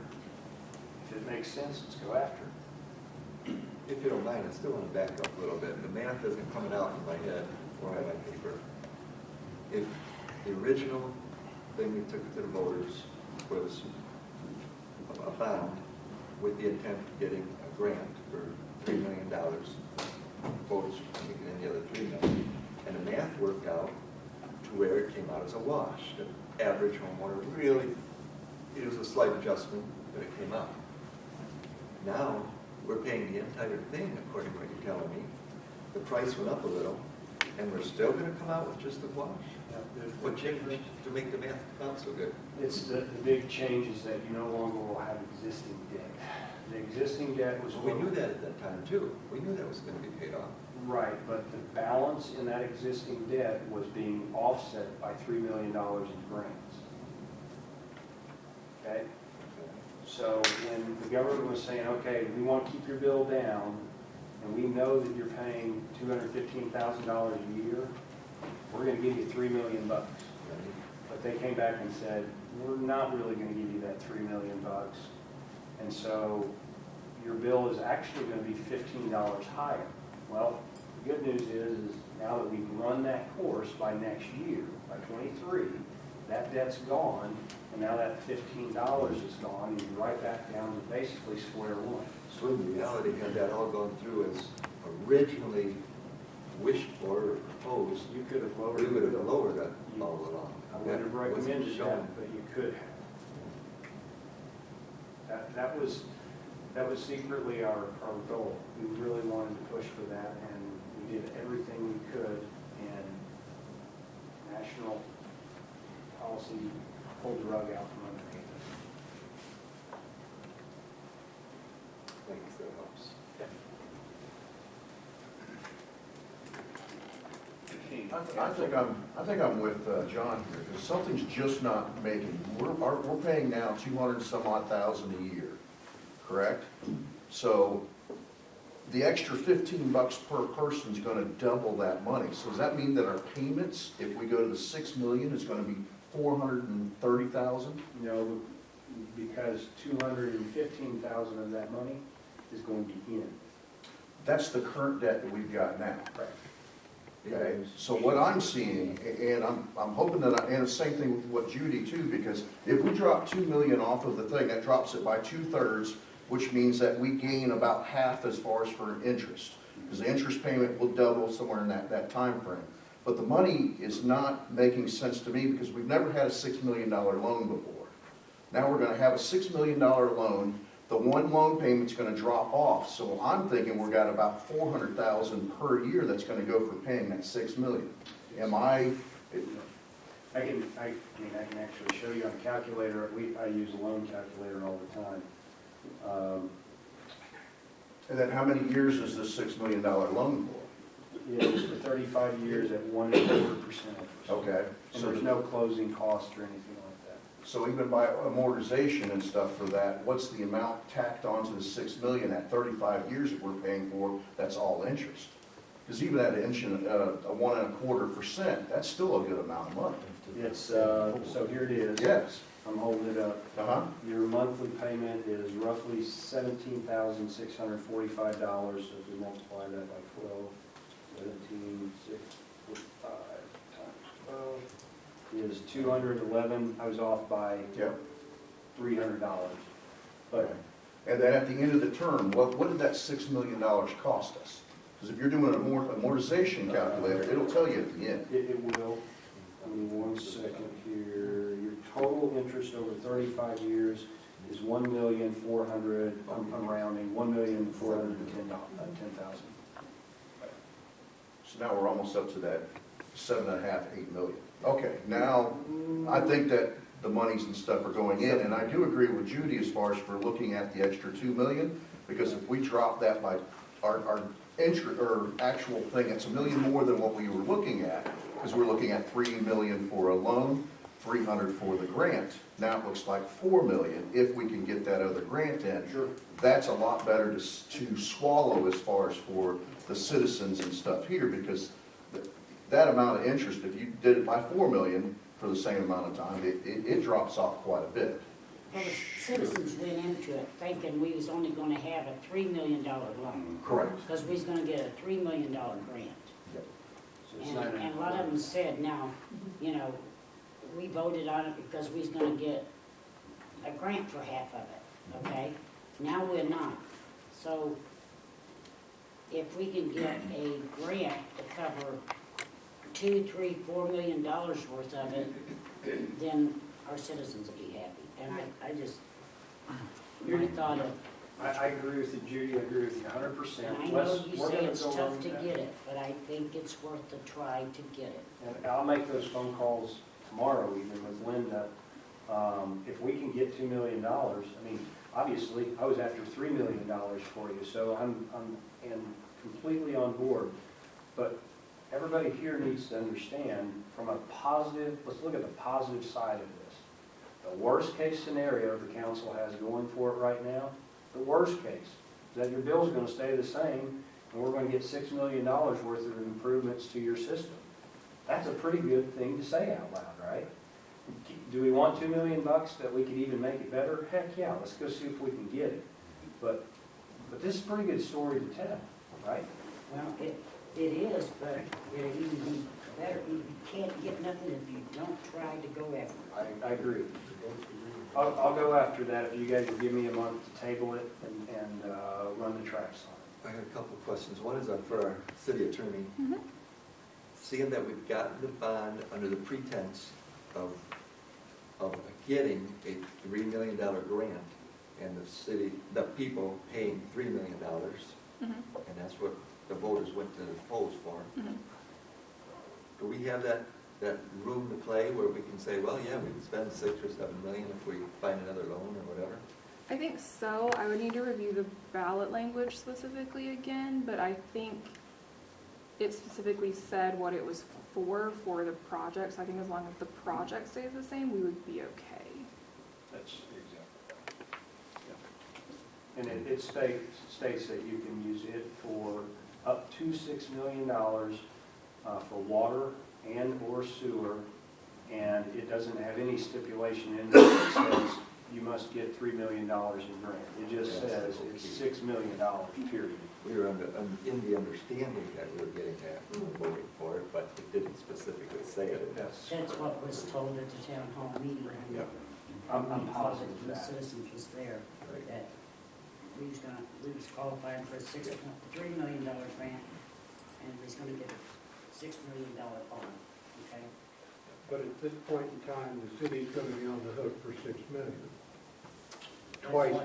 If it makes sense, let's go after it. If you don't mind, I still want to back up a little bit. The math isn't coming out in my head or on my paper. If the original thing we took to the voters was a bond with the intent of getting a grant for $3 million, voters taking in the other $3 million, and the math worked out to where it came out as a wash. The average homeowner really, it was a slight adjustment, but it came out. Now, we're paying the entire thing, according to what you're telling me. The price went up a little, and we're still gonna come out with just the wash. What changed to make the math come out so good? It's the big change is that you no longer will have existing debt. The existing debt was. We knew that at that time too. We knew that was gonna be paid off. Right, but the balance in that existing debt was being offset by $3 million in grants. Okay? So when the government was saying, okay, we want to keep your bill down, and we know that you're paying $215,000 a year, we're going to give you $3 million. But they came back and said, we're not really going to give you that $3 million. And so your bill is actually going to be $15 higher. Well, the good news is now that we've run that course by next year, by 23, that debt's gone, and now that $15 is gone, and you're right back down to basically square one. So in reality, had that all gone through as originally wished for or proposed, You could have lowered we the would have bill. lowered that all along. I would have That wasn't recommended shown. that, but you could have. That was secretly our goal. We really wanted to push for that, and we did everything we could, and national policy pulled the rug out from underneath us. Thanks, that helps. I think I'm with John here, because something's just not making, we're paying now 200 and some odd thousand a year, correct? So the extra $15 per person is gonna double that money. So does that mean that our payments, if we go to the 6 million, is gonna be 430,000? No, because 215,000 of that money is going to be in. That's the current debt that we've got now. Right. Okay, so what I'm seeing, and I'm hoping that, and the same thing with what Judy too, because if we drop 2 million off of the thing, that drops it by 2/3, which means that we gain about half as far as for interest. Because the interest payment will double somewhere in that time frame. But the money is not making sense to me because we've never had a $6 million loan before. Now we're gonna have a $6 million loan. The one loan payment's gonna drop off, so I'm thinking we've got about 400,000 per year that's gonna go for paying that 6 million. Am I, I can actually show you on a calculator. I use a loan calculator all the time. and then how many years is this $6 million loan for? It is for 35 years at 1.25%. Okay. And there's no closing cost or anything like that. So even by amortization and stuff for that, what's the amount tacked onto the 6 million at 35 years that we're paying for, that's all interest? Because even at a 1.25%, that's still a good amount of money. It's, so here it is. Yes. I'm holding it up. Uh-huh. Your monthly payment is roughly $17,645. So if we multiply that by 12, 17,645 times 12 is 211. I was off by Yep. $300. But And then at the end of the term, what did that $6 million cost us? Because if you're doing an amortization calculator, it'll tell you at the end. it will. Give me 1 second here. Your total interest over 35 years is $1,400,000. I'm rounding $1,410,000. So now we're almost up to that 7.5, 8 million. Okay, now, I think that the monies and stuff are going in, and I do agree with Judy as far as for looking at the extra 2 million, because if we drop that by our interest, or actual thing, it's $1 million more than what we were looking at, because we're looking at 3 million for a loan, 300 for the grant. Now it looks like 4 million if we can get that other grant in. Sure. That's a lot better to swallow as far as for the citizens and stuff here, because that amount of interest, if you did it by 4 million for the same amount of time, it drops off quite a bit. Well, the citizens went into it thinking we was only gonna have a $3 million loan, Correct. because we was gonna get a $3 million grant. So it's And, not and a lot of them said, now, you know, we voted on it because we was gonna get a grant for half of it, okay? Now we're not. So if we can get a grant to cover $2, $3, $4 million worth of it, then our citizens will be happy. And I just, my thought of I agree with you, Judy, I agree with you 100%. And I know you say it's tough to get it, but I think it's worth the try to get it. And I'll make those phone calls tomorrow even with Linda. If we can get $2 million, I mean, obviously, I was after $3 million for you, so I'm completely on board. But everybody here needs to understand from a positive, let's look at the positive side of this. The worst case scenario the council has going for it right now, the worst case, is that your bill's gonna stay the same and we're gonna get $6 million worth of improvements to your system. That's a pretty good thing to say out loud, right? Do we want $2 million that we could even make it better? Heck yeah, let's go see if we can get it. But this is a pretty good story to tell, right? Well, it is, but it'll even be better. You can't get nothing if you don't try to go after it. I agree. I'll go after that if you guys will give me a month to table it and run the tracks on I got a couple of questions. One is for our city attorney. Seeing that we've gotten the bond under the pretense of getting a $3 million grant and the people paying $3 million, and that's what the voters went to the polls for. Do we have that room to play where we can say, well, yeah, we can spend 6 or 7 million if we find another loan or whatever? I think so. I would need to review the ballot language specifically again, but I think it specifically said what it was for the project. So I think as long as the project stays the same, we would be okay. That's exactly. Yeah. And it states that you can use it for up to $6 million for water and or sewer, and it doesn't have any stipulation in there that says you must get $3 million in grant. It just says it's $6 million, period. We were in the understanding that we were getting that, we were voting for it, but it didn't specifically say it. That's what was told at the town hall meeting. Yeah. I'm positive of The that. citizens was there, Right. that we was qualifying for a $3 million grant, and we was gonna get a $6 million bond, okay? But at this point in time, the city's gonna be on the hook for $6 million. Twice.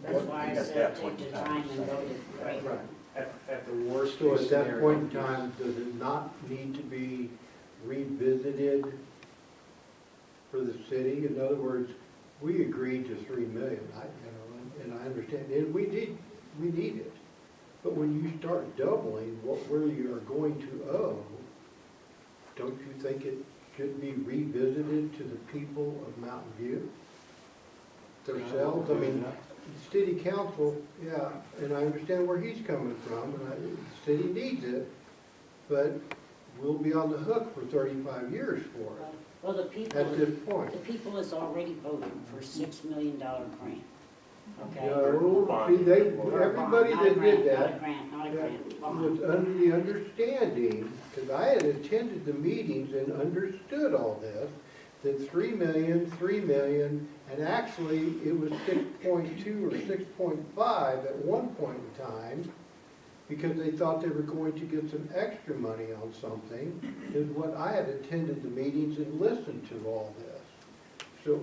That's why I At said that take point the in time, time and so- vote it right. Right. At the worst So case at that scenario. point in time, does it not need to be revisited for the city? In other words, we agreed to $3 million, and I understand, and we need it. But when you start doubling what we are going to owe, don't you think it should be revisited to the people of Mountain View? Themselves, I mean, city council, yeah, and I understand where he's coming from, and the city needs it, but we'll be on the hook for 35 years for it Well, the people, at this point. the people is already voting for $6 million grant, okay? No, see, everybody Not a that grant, did Not a that grant, not a grant, bond. was under the understanding, because I had attended the meetings and understood all this, that 3 million, and actually it was 6.2 or 6.5 at one point in time, because they thought they were going to get some extra money on something, is what I had attended the meetings and listened to all this. So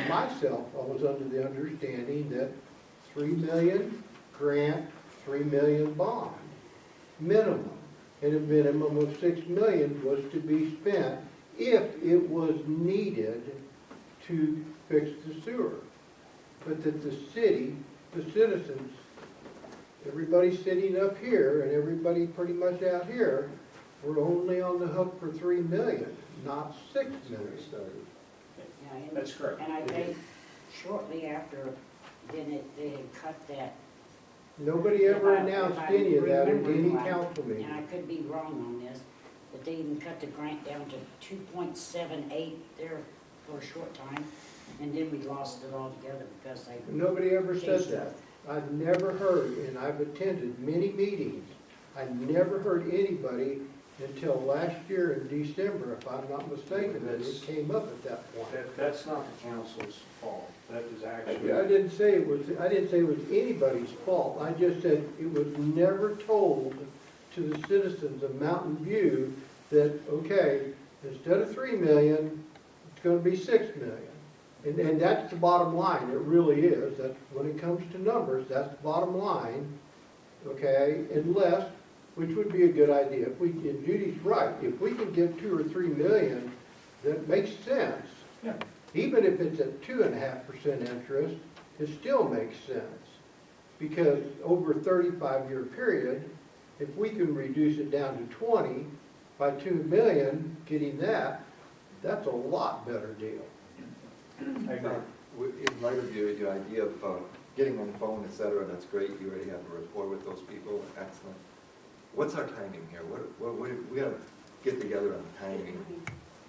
myself, I was under the understanding that 3 million grant, 3 million bond, minimum. And a minimum of 6 million was to be spent if it was needed to fix the sewer. But that the city, the citizens, everybody sitting up here and everybody pretty much out here, were only on the hook for 3 million, not 6 million. Yeah, and- That's correct. And I think shortly after, then they had cut that. Nobody ever If I announced any of that at remember any right, council meeting. And I could be wrong on this, but they even cut the grant down to 2.78 there for a short time, and then we lost it altogether because they. Nobody ever said that. I've never heard, and I've attended many meetings, I never heard anybody until last year in December, if I'm not mistaken, that it came up at that point. That's not the council's fault. That is actually. I didn't say it was anybody's fault. I just said it was never told to the citizens of Mountain View that, okay, instead of 3 million, it's gonna be 6 million. And that's the bottom line, it really is. That's, when it comes to numbers, that's the bottom line, okay? Unless, which would be a good idea, if we, and Judy's right, if we can get 2 or 3 million, that makes sense. Yeah. Even if it's at 2.5% interest, it still makes sense. Because over a 35-year period, if we can reduce it down to 20 by 2 million, getting that, that's a lot better deal. I agree. In light of your idea of getting on the phone, et cetera, that's great, you already have a rapport with those people, excellent. What's our timing here? We gotta get together on the timing.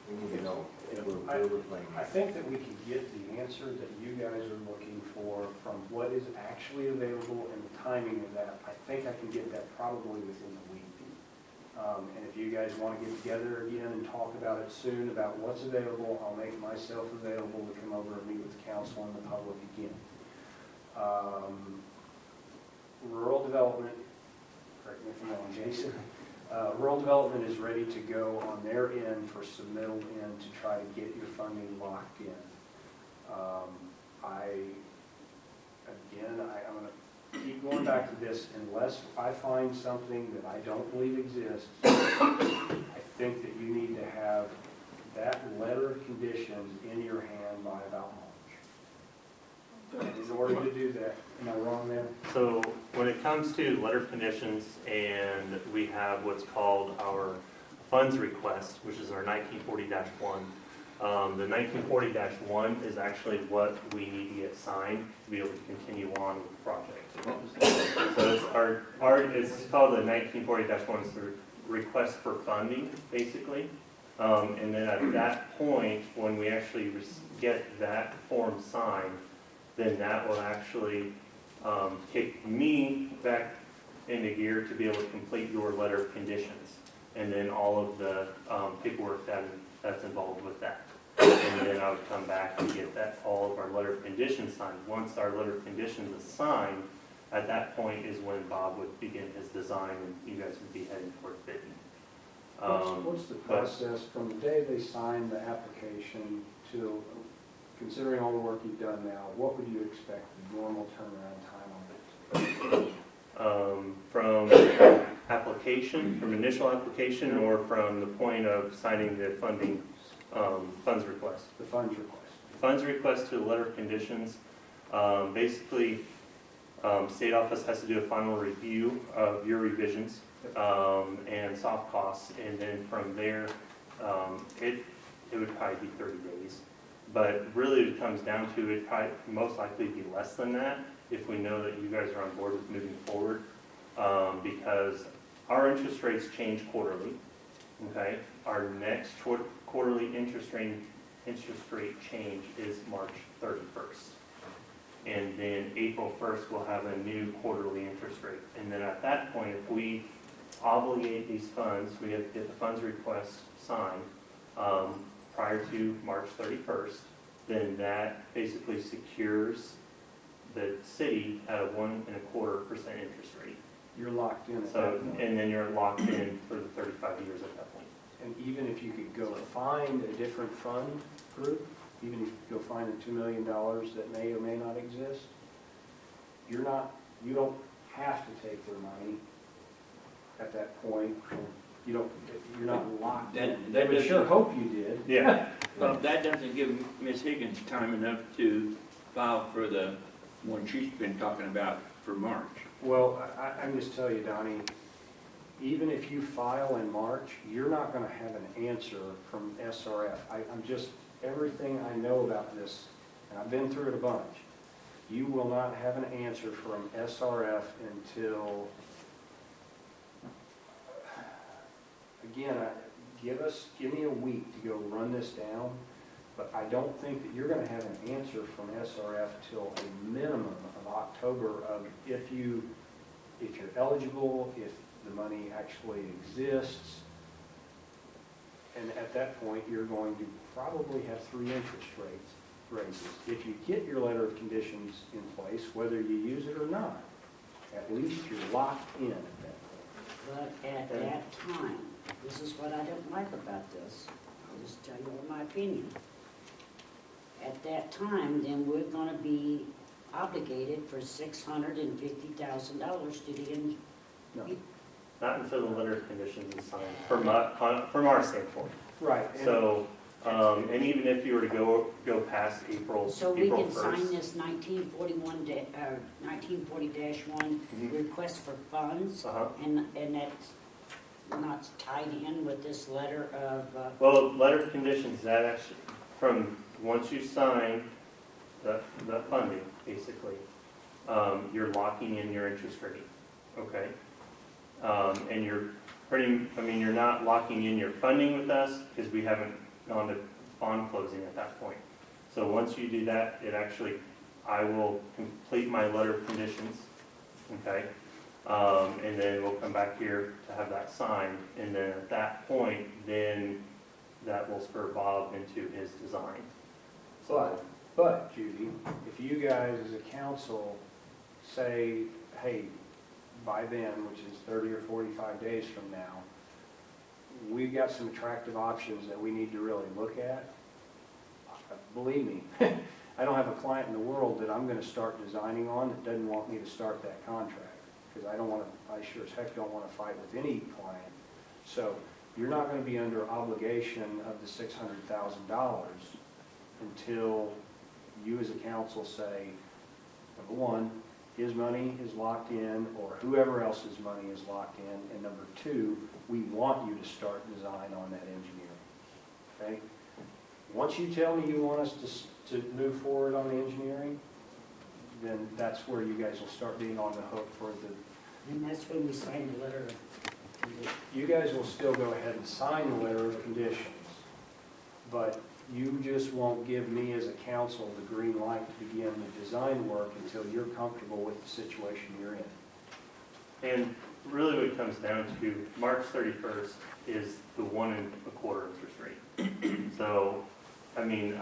We need to know where we're playing. I think that we can get the answer that you guys are looking for from what is actually available and the timing of that. I think I can get that probably within the week. And if you guys want to get together again and talk about it soon, about what's available, I'll make myself available to come over and meet with the council and the public again. Rural development, correct me if I'm wrong, Jason. Rural development is ready to go on their end for submittal in to try to get your funding locked in. I'm going to keep going back to this, unless I find something that I don't believe exists, I think that you need to have that letter of conditions in your hand by about March. In order to do that, am I wrong there? So when it comes to letter of conditions, and we have what's called our funds request, which is our 1940-1. The 1940-1 is actually what we need to get signed to be able to continue on with the project. So it's called the 1940-1, it's the request for funding, basically. And then at that point, when we actually get that form signed, then that will actually kick me back into gear to be able to complete your letter of conditions, and then all of the paperwork that's involved with that. And then I would come back and get all of our letter of conditions signed. Once our letter of conditions is signed, at that point is when Bob would begin his design and you guys would be heading toward bidding. What's the process from the day they sign the application to, considering all the work you've done now, what would you expect the normal turnaround time on it? From application, from initial application, or from the point of signing the funding funds request? The funds request. Funds request to the letter of conditions. Basically, state office has to do a final review of your revisions and soft costs, and then from there, it would probably be 30 days. But really, it comes down to it probably most likely be less than that if we know that you guys are on board with moving forward, because our interest rates change quarterly. Okay, our next quarterly interest rate change is March 31st. And then April 1st, we'll have a new quarterly interest rate. And then at that point, if we obligate these funds, we have to get the funds request signed prior to March 31st, then that basically secures the city at a 1.25% interest rate. You're locked in at So, that point. and then you're locked in for the 35 years at that point. And even if you could go find a different fund group, even if you could go find the $2 million that may or may not exist, you don't have to take their money at that point. You're not locked in. That I would sure doesn't- hope you did. Yeah. Well, that doesn't give Ms. Higgins time enough to file for the one she's been talking about for March. Well, I'm just telling you, Donnie, even if you file in March, you're not going to have an answer from SRF. I'm just, everything I know about this, and I've been through it a bunch, you will not have an answer from SRF until, again, give me a week to go run this down, but I don't think that you're going to have an answer from SRF till a minimum of October of if you're eligible, if the money actually exists. And at that point, you're going to probably have 3 interest raises. If you get your letter of conditions in place, whether you use it or not, at least you're locked in at that point. But at that time, this is what I don't like about this, I'll just tell you my opinion. at that time, then we're gonna be obligated for $650,000 to the end. Not until the letter of conditions is signed, from our standpoint. Right. and- So, and even if you were to go past April So we can 1st. sign this 1940-1 Mhm. request for funds, Uh-huh. and that's not tied in with this letter of, Well, letter of conditions, that actually, once you sign the funding, basically, you're locking in your interest rate, okay? And you're you're not locking in your funding with us, because we haven't gone to bond closing at that point. So once you do that, I will complete my letter of conditions, okay? And then we'll come back here to have that signed, and then at that point, then that will spur Bob into his design. But Judy, if you guys as a council say, hey, by then, which is 30 or 45 days from now, we've got some attractive options that we need to really look at, believe me, I don't have a client in the world that I'm gonna start designing on that doesn't want me to start that contract. Because I sure as heck don't wanna fight with any client. So you're not gonna be under obligation of the $600,000 until you as a council say, number one, his money is locked in, or whoever else's money is locked in, and number two, we want you to start design on that engineering, okay? Once you tell me you want us to move forward on the engineering, then that's where you guys will start being on the hook for and that's when we sign the letter of condition. you guys will still go ahead and sign the letter of conditions, but you just won't give me as a council the green light to begin the design work until you're comfortable with the situation you're in. And really what it comes down to, March 31st is the 1.25% interest rate. So, I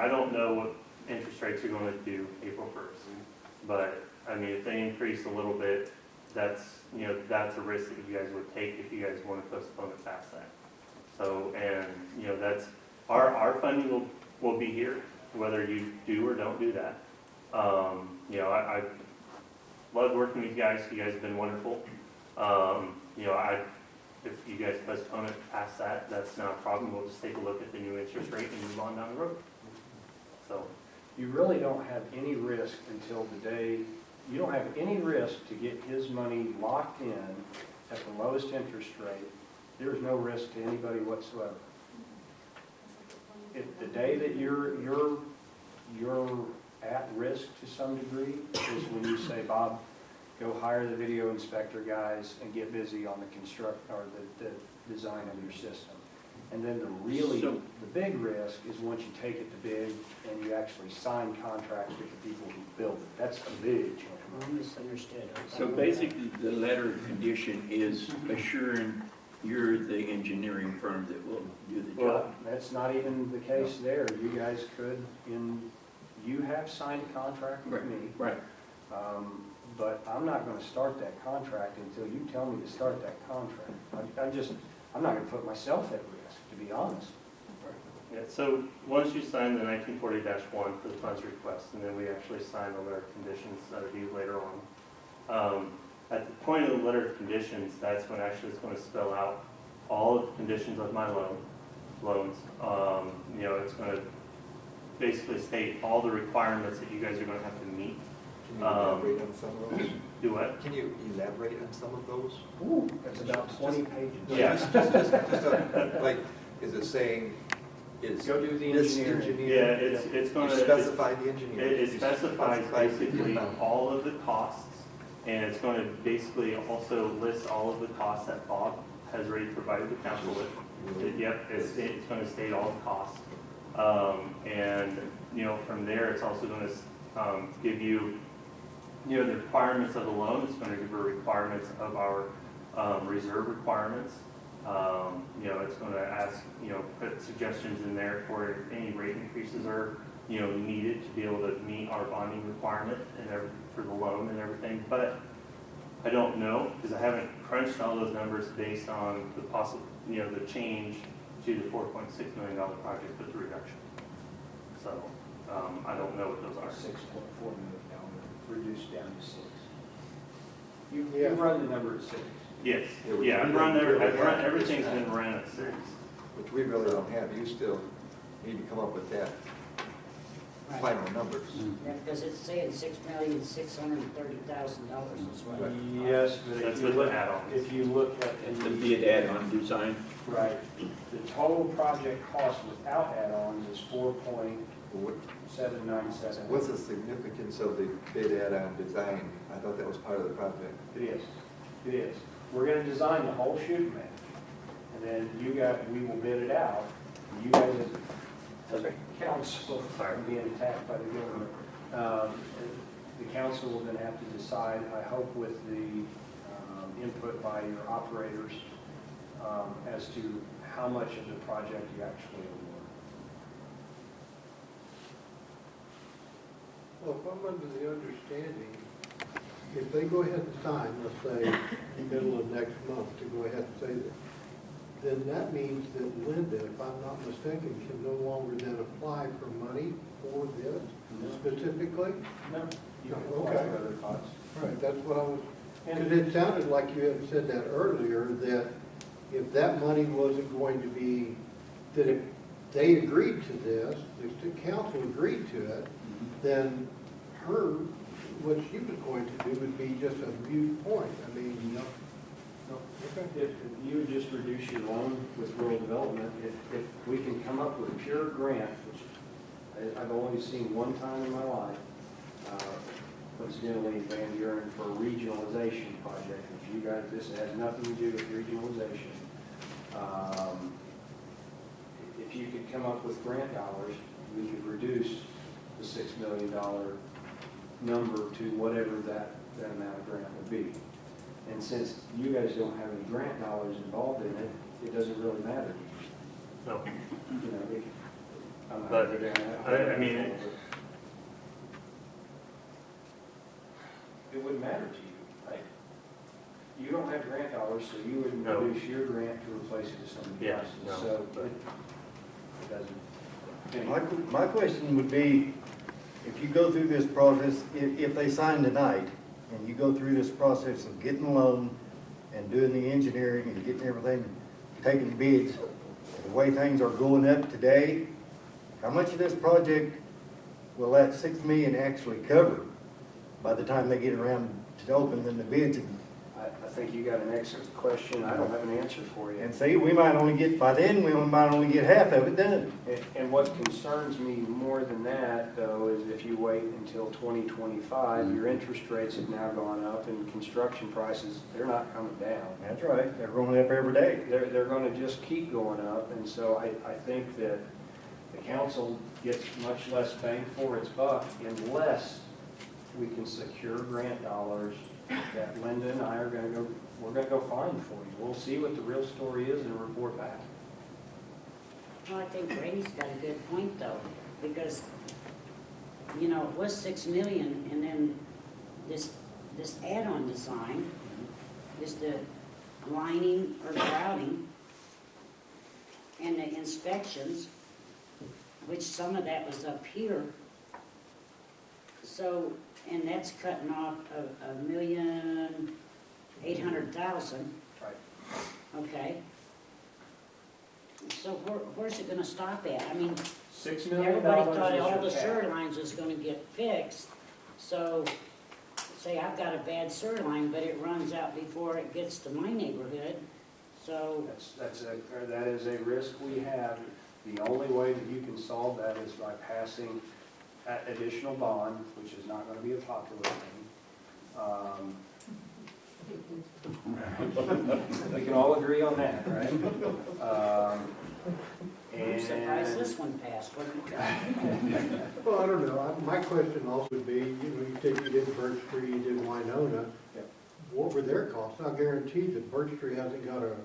don't know what interest rates are going to do April 1st. But, if they increase a little bit, that's a risk that you guys would take if you guys want to postpone it past that. So, and, that's, our funding will be here, whether you do or don't do that. I love working with you guys have been wonderful. If you guys postpone it past that, that's not a problem, we'll just take a look at the new interest rate and move on down the road. So, You really don't have any risk until the day, you don't have any risk to get his money locked in at the lowest interest rate. There's no risk to anybody whatsoever. The day that you're at risk to some degree is when you say, Bob, go hire the video inspector guys and get busy on the the design of your system. And then the big risk is once you take it to bid and you actually sign contracts with the people who build it. That's a big change. I misunderstood. So basically, the letter of condition is assuring you're the engineering firm that will do the Well, job. that's not even the case there. You guys could, you have signed a contract with me. Right. But I'm not gonna start that contract until you tell me to start that contract. I'm not gonna put myself at risk, to be honest. yeah, so once you sign the 1940-1 for the funds request, and then we actually sign the letter of conditions that are due later on. At the point of the letter of conditions, that's when actually it's going to spell out all of the conditions of my loans. It's going to basically state all the requirements that you guys are going to have to meet. Can you elaborate on some of those? Do what? Can you elaborate on some of those? Ooh, that's about 20 pages. Yeah. Like, is it saying, is Go do the this engineering. Yeah, engineer? it's going You to. specify the engineer. It specifies Specify the basically amount. all of the costs, and it's going to basically also list all of the costs that Bob has already provided the council with. Yep, it's going to state all the costs. And, from there, it's also going to give you, the requirements of the loan. It's going to give you requirements of our reserve requirements. It's going to ask, put suggestions in there for if any rate increases are, needed to be able to meet our bonding requirement and for the loan and everything. But I don't know, because I haven't crunched all those numbers based on the possible, the change to the $4.6 million project with the reduction. So, I don't know what those are. $6.4 million, reduced down to 6. You Yeah. run the number at 6. Yes, Yeah, we- yeah, we don't really have everything's this. been run at 6. Which we really don't have. You still need to come up with that Right. final numbers. Yeah, because it's saying $6,630,000 is what. Yes, but That's if you with the look, add-ons. if you look at And the the, bid add-on design. right, the total project cost without add-ons is What- 4.797. What's the significance of the bid add-on design? I thought that was part of the project. It is, it is. We're gonna design the whole shooting match, and then we will bid it out. You guys, as a council, are being attacked by the government. The council will then have to decide, I hope with the input by your operators, as to how much of the project you actually award. Well, if I'm under the understanding, if they go ahead and sign, let's say, middle of next month to go ahead and say that, then that means that Linda, if I'm not mistaken, can no longer then apply for money for this specifically? No, you can apply Okay. for other costs. Right, that's what I was, because And it sounded like you had said that earlier, that if that money wasn't going to be, that if they agreed to this, if the council agreed to it, then what she was going to do would be just a moot point. I mean, if you would just reduce your loan with rural development, if we can come up with a pure grant, which I've only seen one time in my life, coincidentally, Van Buren for a regionalization project, which you guys, this has nothing to do with regionalization. If you could come up with grant dollars, we could reduce the $6 million number to whatever that amount of grant would be. And since you guys don't have any grant dollars involved in it, it doesn't really matter. No. You know, I'm But, happy to I mean, it wouldn't matter to you, right? You don't have grant dollars, so you wouldn't No. reduce your grant to replace it with somebody Yeah, else's. no, So but- it doesn't. My question would be, if you go through this process, if they sign tonight, and you go through this process of getting the loan and doing the engineering and getting everything, taking bids, the way things are going up today, how much of this project will that 6 million actually cover by the time they get around to opening the bids? I think you got an excellent question. I don't have an answer for you. And see, we might only get, by then, we might only get half of it done. And what concerns me more than that, though, is if you wait until 2025, your interest rates have now gone up and construction prices, they're not coming down. That's right, they're going up every day. They're gonna just keep going up, and so I think that the council gets much less bang for its buck unless we can secure grant dollars that Linda and I are gonna go, we're gonna go find for you. We'll see what the real story is and report back. Well, I think Brady's got a good point though, because, you know, it was 6 million, and then this add-on design is the lining or grouting and the inspections, which some of that was up here. So, and that's cutting off $1,800,000. Right. Okay. So where's it gonna stop at? I mean, $6 million everybody is thought all your the cap. sewer lines was gonna get fixed. So, say I've got a bad sewer line, but it runs out before it gets to my neighborhood. So, That is a risk we have. The only way that you can solve that is by passing additional bond, which is not gonna be a popular thing. We can all agree on that, right? I'm surprised this one passed. What do you think? well, I don't know. My question also would be, you said you did Birch Tree, you did Winona. Yep. What were their costs? I guarantee that Birch Tree hasn't got a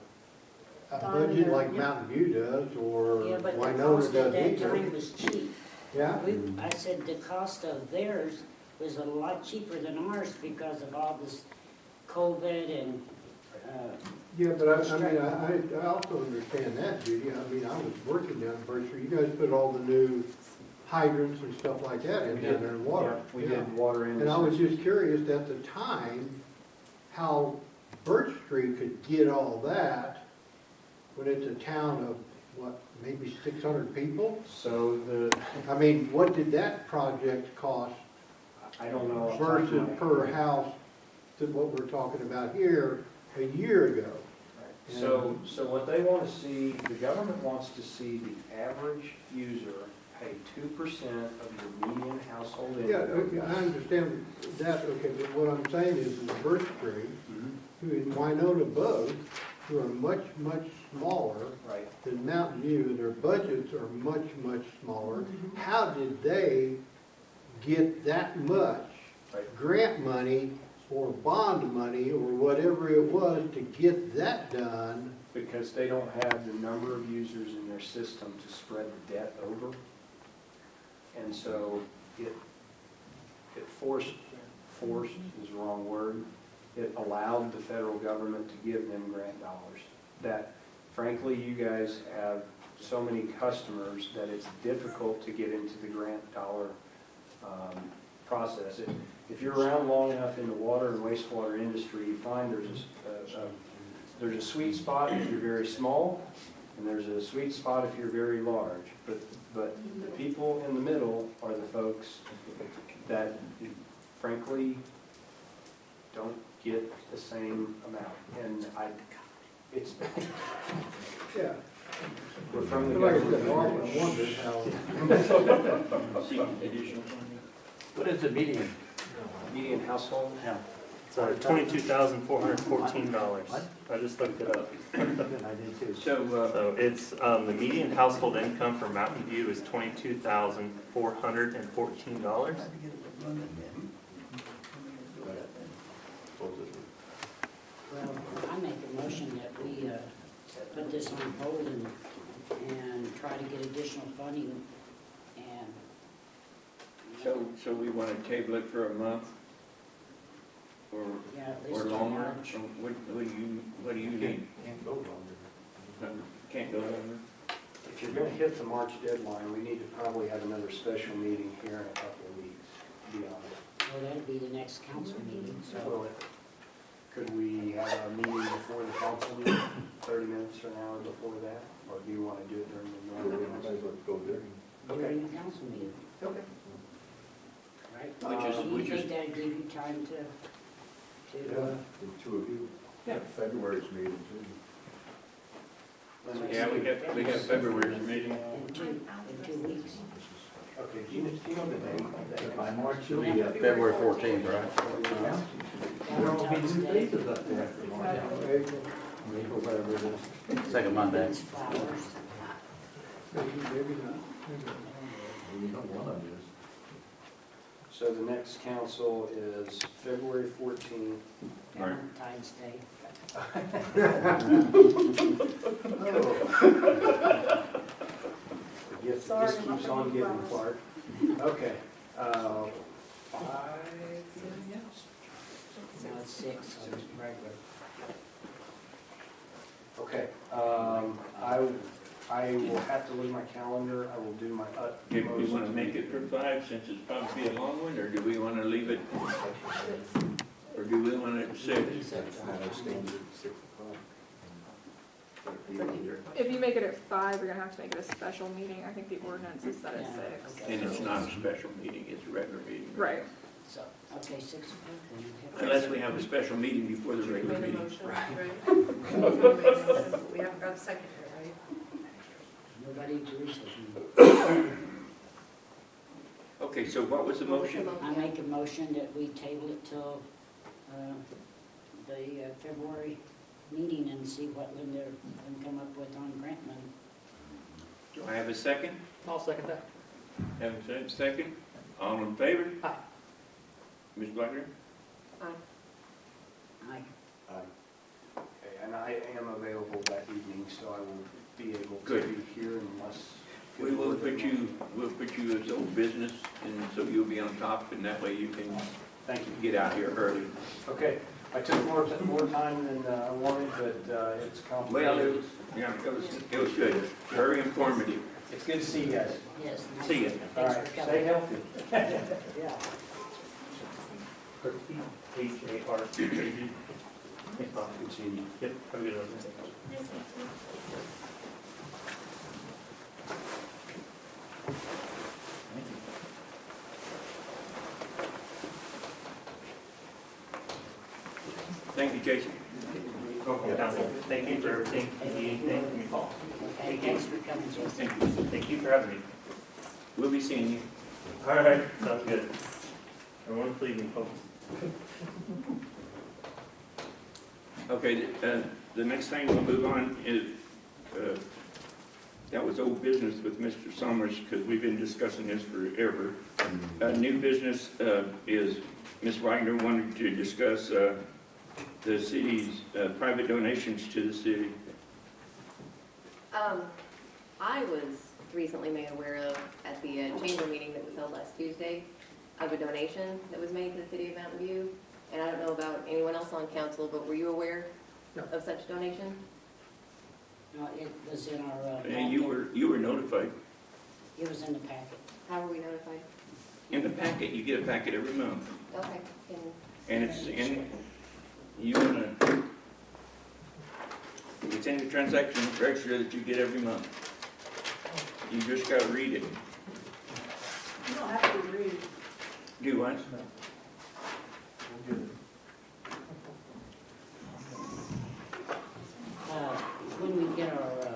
Done budget their- like Mountain View does, or Yeah, but the Winona cost at does that either. time was cheap. Yeah? I said the cost of theirs was a lot cheaper than ours because of all this COVID and, Yeah, but I also understand that, Judy. I mean, I was working down at Birch Tree. You guys put all the new hydrants and stuff like that in down there in water. We did water in. And I was just curious at the time, how Birch Street could get all that when it's a town of, what, maybe 600 people? So I mean, what did that project cost I don't know. off the top of versus my per head. house to what we're talking about here a year ago? So what they want to see, the government wants to see the average user pay 2% of your median household Yeah, income. okay, I understand that, okay, but what I'm saying is Birch Street, Mhm. who in Winona both, who are much, much smaller Right. than Mountain View, their budgets are much, much smaller. How did they get that much Right. grant money or bond money or whatever it was to get that done? Because they don't have the number of users in their system to spread the debt over. And so it forced is the wrong word, it allowed the federal government to give them grant dollars. That frankly, you guys have so many customers that it's difficult to get into the grant dollar process. If you're around long enough in the water and wastewater industry, you find there's a sweet spot if you're very small, and there's a sweet spot if you're very large. But the people in the middle are the folks that frankly don't get the same amount. And it's, Yeah. we're from the Like I government. said, I often wondered how, See additional funding. What is the median? Median household. It's $22,414. I just looked it up. I did too. So, So it's, the median household income for Mountain View is $22,414. Well, I make a motion that we put this on hold and try to get additional funding and. so we want to table it for a month? Or, Yeah, at or least till longer? March. Or what do you need? Can't go longer. Can't go longer? If you're gonna hit the March deadline, we need to probably have another special meeting here in a couple of weeks, to be honest. Well, that'd be the next council meeting, so. Well, could we have a meeting before the council meeting, 30 minutes or an hour before that? Or do you want to do it during the normal Might as meeting? well go there. During the council meeting, Okay. right? Which is- Do you which is- think that'd give you time to, The two of you. Yeah. February's meeting too. Yeah, we have February's meeting. in 2 weeks? Okay, do you know the date? By March, it'll be February 14th, right? Valentine's Day, Second Monday. it's flowers. maybe not. We don't want to So the next council is February 14th. Valentine's Day. The gift that just keeps on giving, Clark. Okay. 5, No, it's 6, so it's regular. okay. I will have to look at my calendar. I will do my Do we utmost. want to make it for 5 since it's probably a long one, or do we want to leave it? Or do we want it at 6? I stand at 6 o'clock. If you make it at 5, you're gonna have to make it a special meeting. I think the ordinance is set at Yeah, 6. okay. And it's not a special meeting, it's a regular meeting. Right. So, okay, 6 o'clock then. Unless we have a special meeting before the regular Made a meeting. motion, right? We haven't got a second here, right? Nobody to research. Okay, so what was the motion? I make a motion that we table it till the February meeting and see what Linda can come up with on grant money. Do I have a second? I'll second that. Have a second? All in favor? Aye. Ms. Blackner? Aye. Okay, and I am available that evening, so I will be able to Good. be here unless. We'll put you as old business, and so you'll be on top, and that way you can Thank you. get out here early. Okay, I took more time than I wanted, but it's Well, complicated. it was good, very informative. It's good to see you guys. Yes. See ya. All Thanks right, for stay coming. healthy. Yeah. H-A-R-C-A-D. Thanks, Bob. Good seeing you. Yep, have a good one. Thank you, Jason. Okay, Council, thank you for everything. If you need anything, give me a call. Okay, thanks for coming, Jason. Thank you. Thank you for having me. We'll be seeing you. All right, sounds good. Everyone, please be focused. Okay, the next thing we'll move on is, that was old business with Mr. Summers, because we've been discussing this forever. New business is Ms. Wagner wanted to discuss the city's private donations to the city. I was recently made aware of, at the chamber meeting that was held last Tuesday, of a donation that was made to the city of Mountain View. And I don't know about anyone else on council, but were you aware No. of such donation? No, it was in our, And you were notified. it was in the packet. How were we notified? In the packet, you get a packet every month. Okay, And it's in, you wanna, it's in the transaction register that you get every month. You just gotta read it. You don't have to read. Do what? When we get our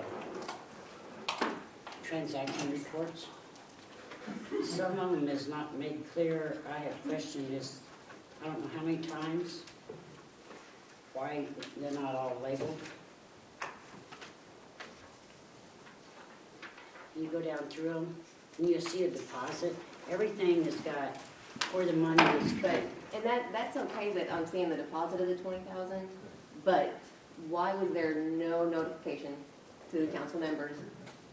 transaction reports, some of them is not made clear. I have questioned this, I don't know how many times, why they're not all labeled. You go down through them, and you see a deposit, everything has got where the money is but, cut. and that's okay that I'm seeing the deposit of the 20,000, but why was there no notification to the council members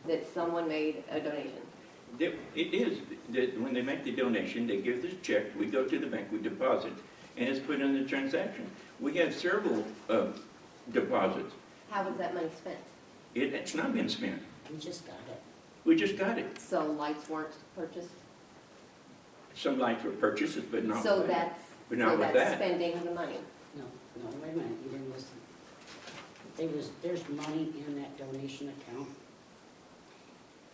that someone made a donation? It is, that when they make the donation, they give this check, we go to the bank, we deposit, and it's put in the transaction. We have several deposits. How was that money spent? It's not been spent. We just got it. We just got it. So lights weren't purchased? Some lights were purchased, but not So with that. that's, But not so with that's that. spending the money. No, wait a minute, you didn't listen. There's money in that donation account,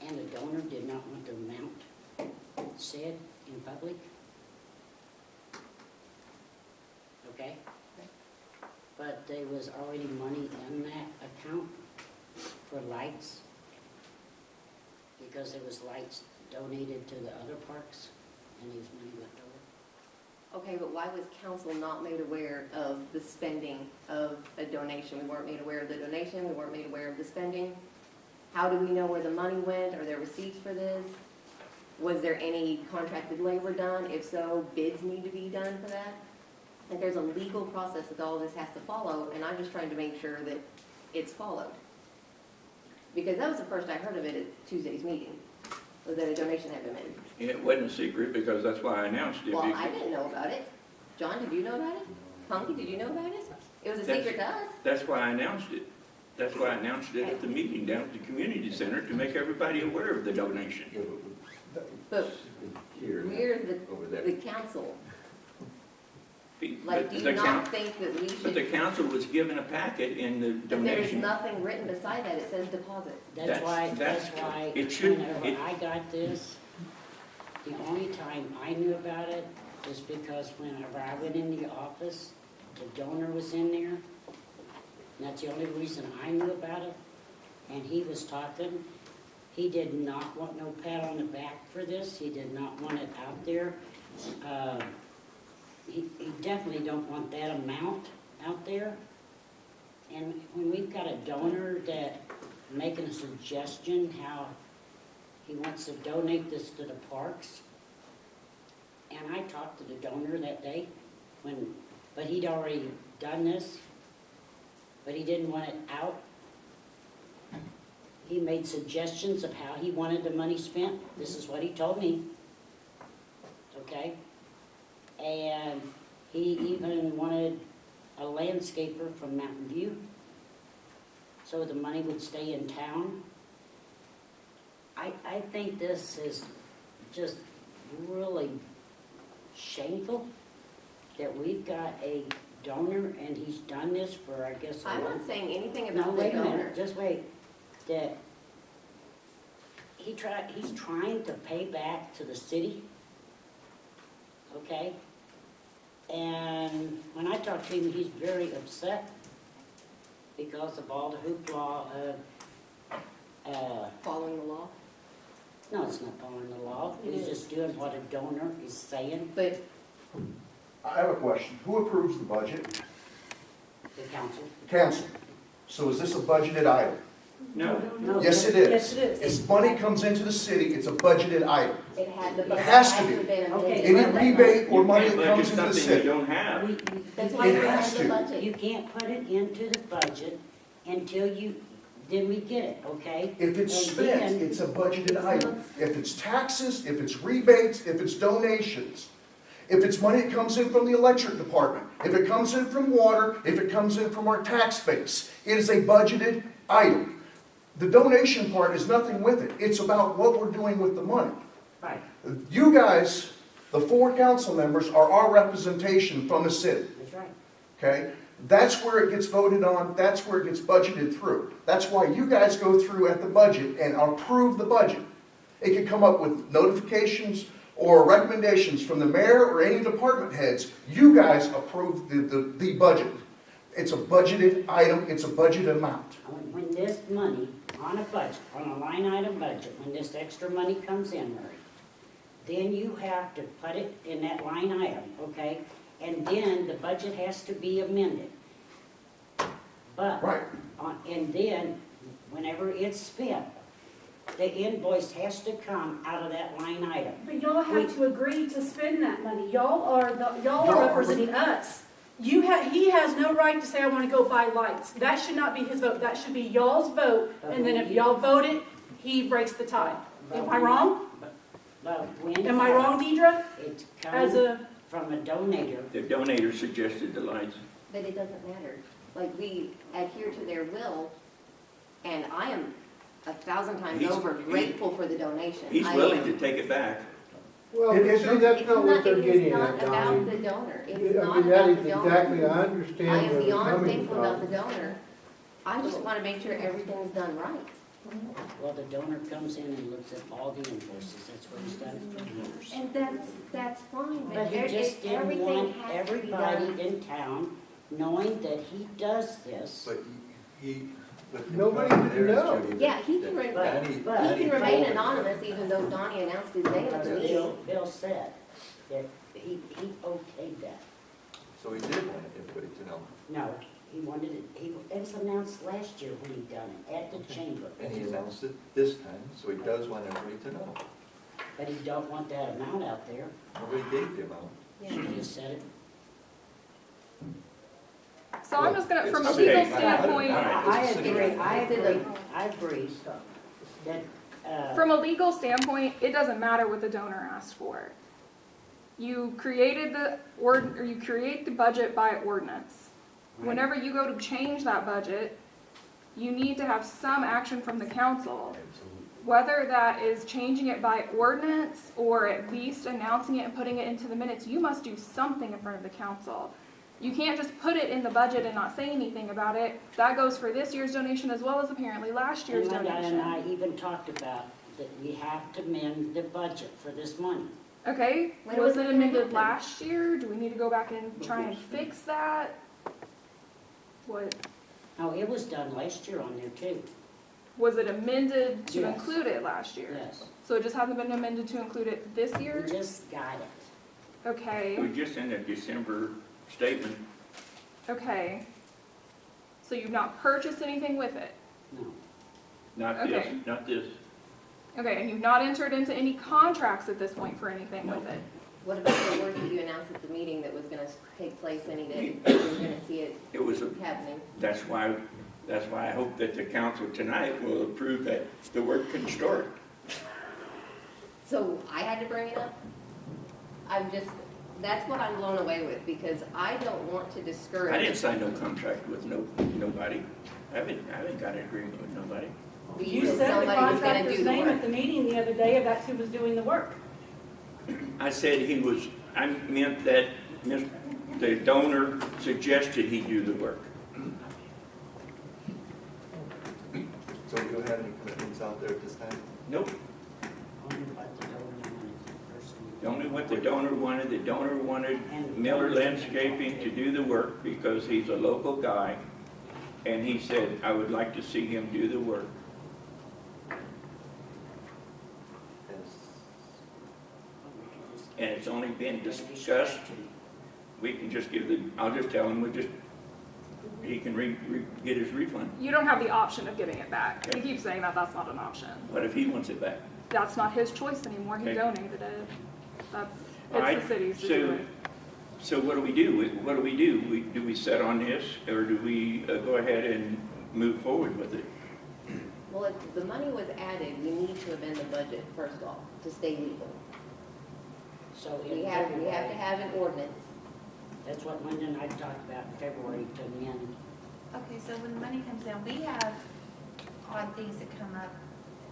and the donor did not want the amount said in public. Okay? But there was already money in that account for lights, because there was lights donated to the other parks, and there was money left over. Okay, but why was council not made aware of the spending of a donation? We weren't made aware of the donation, we weren't made aware of the spending. How do we know where the money went? Are there receipts for this? Was there any contracted labor done? If so, bids need to be done for that? Like, there's a legal process that all this has to follow, and I'm just trying to make sure that it's followed. Because that was the first I heard of it at Tuesday's meeting, was that a donation had been made. It wasn't a secret because that's why I announced it. Well, I didn't know about it. John, did you know about it? Punky, did you know about it? It was a That's- secret to us. That's why I announced it. That's why I announced it at the meeting down at the community center to make everybody aware of the donation. But Here, we're over there. the council. Like, But do you the not think that we But the should, council was given a packet in the but there's donation. nothing written beside that, it says deposit. That's why, it should- whenever it- I got this, the only time I knew about it is because whenever I went in the office, the donor was in there. And that's the only reason I knew about it. And he was talking, he did not want no pat on the back for this, he did not want it out there. He definitely don't want that amount out there. And when we've got a donor that making a suggestion how he wants to donate this to the parks, and I talked to the donor that day, but he'd already done this, but he didn't want it out. He made suggestions of how he wanted the money spent. This is what he told me. Okay? And he even wanted a landscaper from Mountain View, so the money would stay in town. I think this is just really shameful that we've got a donor and he's done this for, I guess, a I'm long. not saying anything No, about the wait a donor. minute, just wait. That he's trying to pay back to the city, okay? And when I talk to him, he's very upset because of all the hoopla of, Following the law. no, it's not following the law. It He's is. just doing what a donor is saying, But I have a question. Who approves the budget? the council. Council. So is this a budgeted item? No, No, Yes, it is. Yes, it is. As money comes into the city, it's a budgeted item. it had, the budget has to had be. to have been Okay. amended. Any rebate or you money can't that budget comes into the something you city. don't have. That's You why It we has have the to. budget. You can't put it into the budget until then we get it, okay? If it's And spent, then- it's a budgeted item. If it's taxes, if it's rebates, if it's donations, if it's money that comes in from the electric department, if it comes in from water, if it comes in from our tax base, it is a budgeted item. The donation part is nothing with it. It's about what we're doing with the money. Right, You guys, the 4 council members, are our representation from the city, that's right. okay? That's where it gets voted on, that's where it gets budgeted through. That's why you guys go through at the budget and approve the budget. It can come up with notifications or recommendations from the mayor or any department heads. You guys approve the budget. It's a budgeted item, it's a budget amount. When this money on a budget, on a line item budget, when this extra money comes in, Murray, then you have to put it in that line item, okay? And then the budget has to be amended. But, Right. and then, whenever it's spent, the invoice has to come out of that line item. But y'all have to agree to spend that money. Y'all are Y'all are- representing us. He has no right to say, I want to go buy lights. That should not be his vote. That should be y'all's vote. And then if y'all vote it, he breaks the tie. Am I wrong? But when. Am I wrong, Deidre? It's As coming a, from a donator. The donator suggested the lights. But it doesn't matter. Like, we adhere to their will, and I am 1,000 times He's- over grateful for the donation. He's I willing am. to take it back. Well, It is- see, that's It's not what they're it is getting not at, about Donnie. the donor. It's I not mean, that about is the donor. exactly, I I understand am where they're beyond coming thankful about the from. donor. I just want to make sure everything's done right. Well, the donor comes in and looks at all the invoices, that's what he's done for years. And that's fine, But he just didn't everything want has to be everybody done. in town knowing that he does this. But he, but the Nobody problem would there is, know. Judy, Yeah, he that can But- Donnie- He Donnie can told remain him- anonymous even though Donnie announced his name at Because the meeting. Bill said that he okayed that. So he did want everybody to know. No, he wanted it, it was announced last year when he done it, at the chamber. And he announced it this time, so he does want everybody to know. But he don't want that amount out there, Nobody gave the amount. he just said it. So I'm just gonna, from a It's legal okay. standpoint, I It's a city agree, council. I agree that, from a legal standpoint, it doesn't matter what the donor asked for. You created or you create the budget by ordinance. Whenever you go to change that budget, you need to have some action from the council. Whether that is changing it by ordinance or at least announcing it and putting it into the minutes, you must do something in front of the council. You can't just put it in the budget and not say anything about it. That goes for this year's donation as well as apparently last year's and Linda and I donation. even talked about that we have to amend the budget for this money. Okay, When was was it it gonna amended happen? last year? Do we need to go back and try and fix that? What, No, it was done last year on there too, was it amended to Yes. include it last year? yes. So it just hasn't been amended to include it this We year? just got it. Okay, It was just in a December statement. okay. So you've not purchased anything with it? No, Not this, Okay. not this. Okay, and you've not entered into any contracts at this point for anything with it? What about the work that you announced at the meeting that was gonna take place any day? You were gonna see it It was, happening. that's why I hope that the council tonight will approve that the work can start. So I had to bring it up? That's what I'm blown away with, because I don't want to discourage. I didn't sign no contract with nobody. I haven't got an agreement with nobody. We You said said the somebody was gonna contractor's do the name work. at the meeting the other day, if that's who was doing the work. I said I meant that the donor suggested he do the work. So we don't have any commitments out there at this time? Nope. Only what the donor wanted personally. Only what the donor wanted And Miller donors- Landscaping to do the work because he's a local guy. And he said, I would like to see him do the work. And it's only been discussed. We can just I'll just tell him, he can get his refund. You don't have the option of giving it back. He keeps saying that that's not an option. What if he wants it back? That's not his choice anymore. He Okay. donated it. That's, All right, it's the city's to do it. So what do we do? What do we do? Do we set on this, or do we go ahead and move forward with it? Well, if the money was added, we need to amend the budget first off, to stay legal. So We in have to February, have an ordinance. that's what Linda and I talked about in February to amend. Okay, so when the money comes in, we have odd things that come up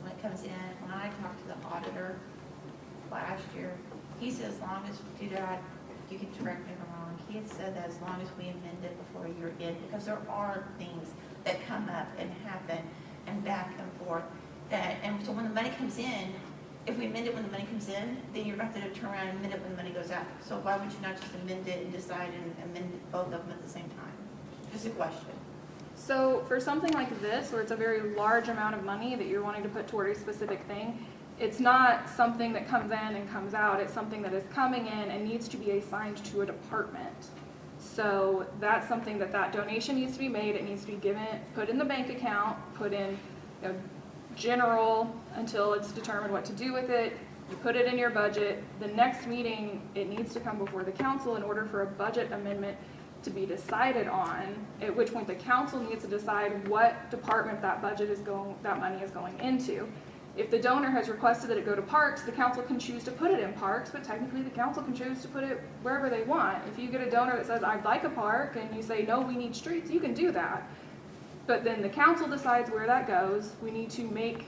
when it comes in. When I talked to the auditor last year, he said as long as, Dad, you can correct me if I'm wrong, he had said that as long as we amend it before a year end, because there are things that come up and happen and back and forth and so when the money comes in, if we amend it when the money comes in, then you're going to have to turn around and amend it when the money goes out. So why would you not just amend it and decide and amend both of them at the same time? Just a question. So for something like this, where it's a very large amount of money that you're wanting to put toward a specific thing, it's not something that comes in and comes out. It's something that is coming in and needs to be assigned to a department. So that's something that donation needs to be made. It needs to be given, put in the bank account, put in, you know, general until it's determined what to do with it. You put it in your budget. The next meeting, it needs to come before the council in order for a budget amendment to be decided on, at which point the council needs to decide what department that money is going into. If the donor has requested that it go to parks, the council can choose to put it in parks, but technically the council can choose to put it wherever they want. If you get a donor that says, I'd like a park, and you say, no, we need streets, you can do that. But then the council decides where that goes. We need to make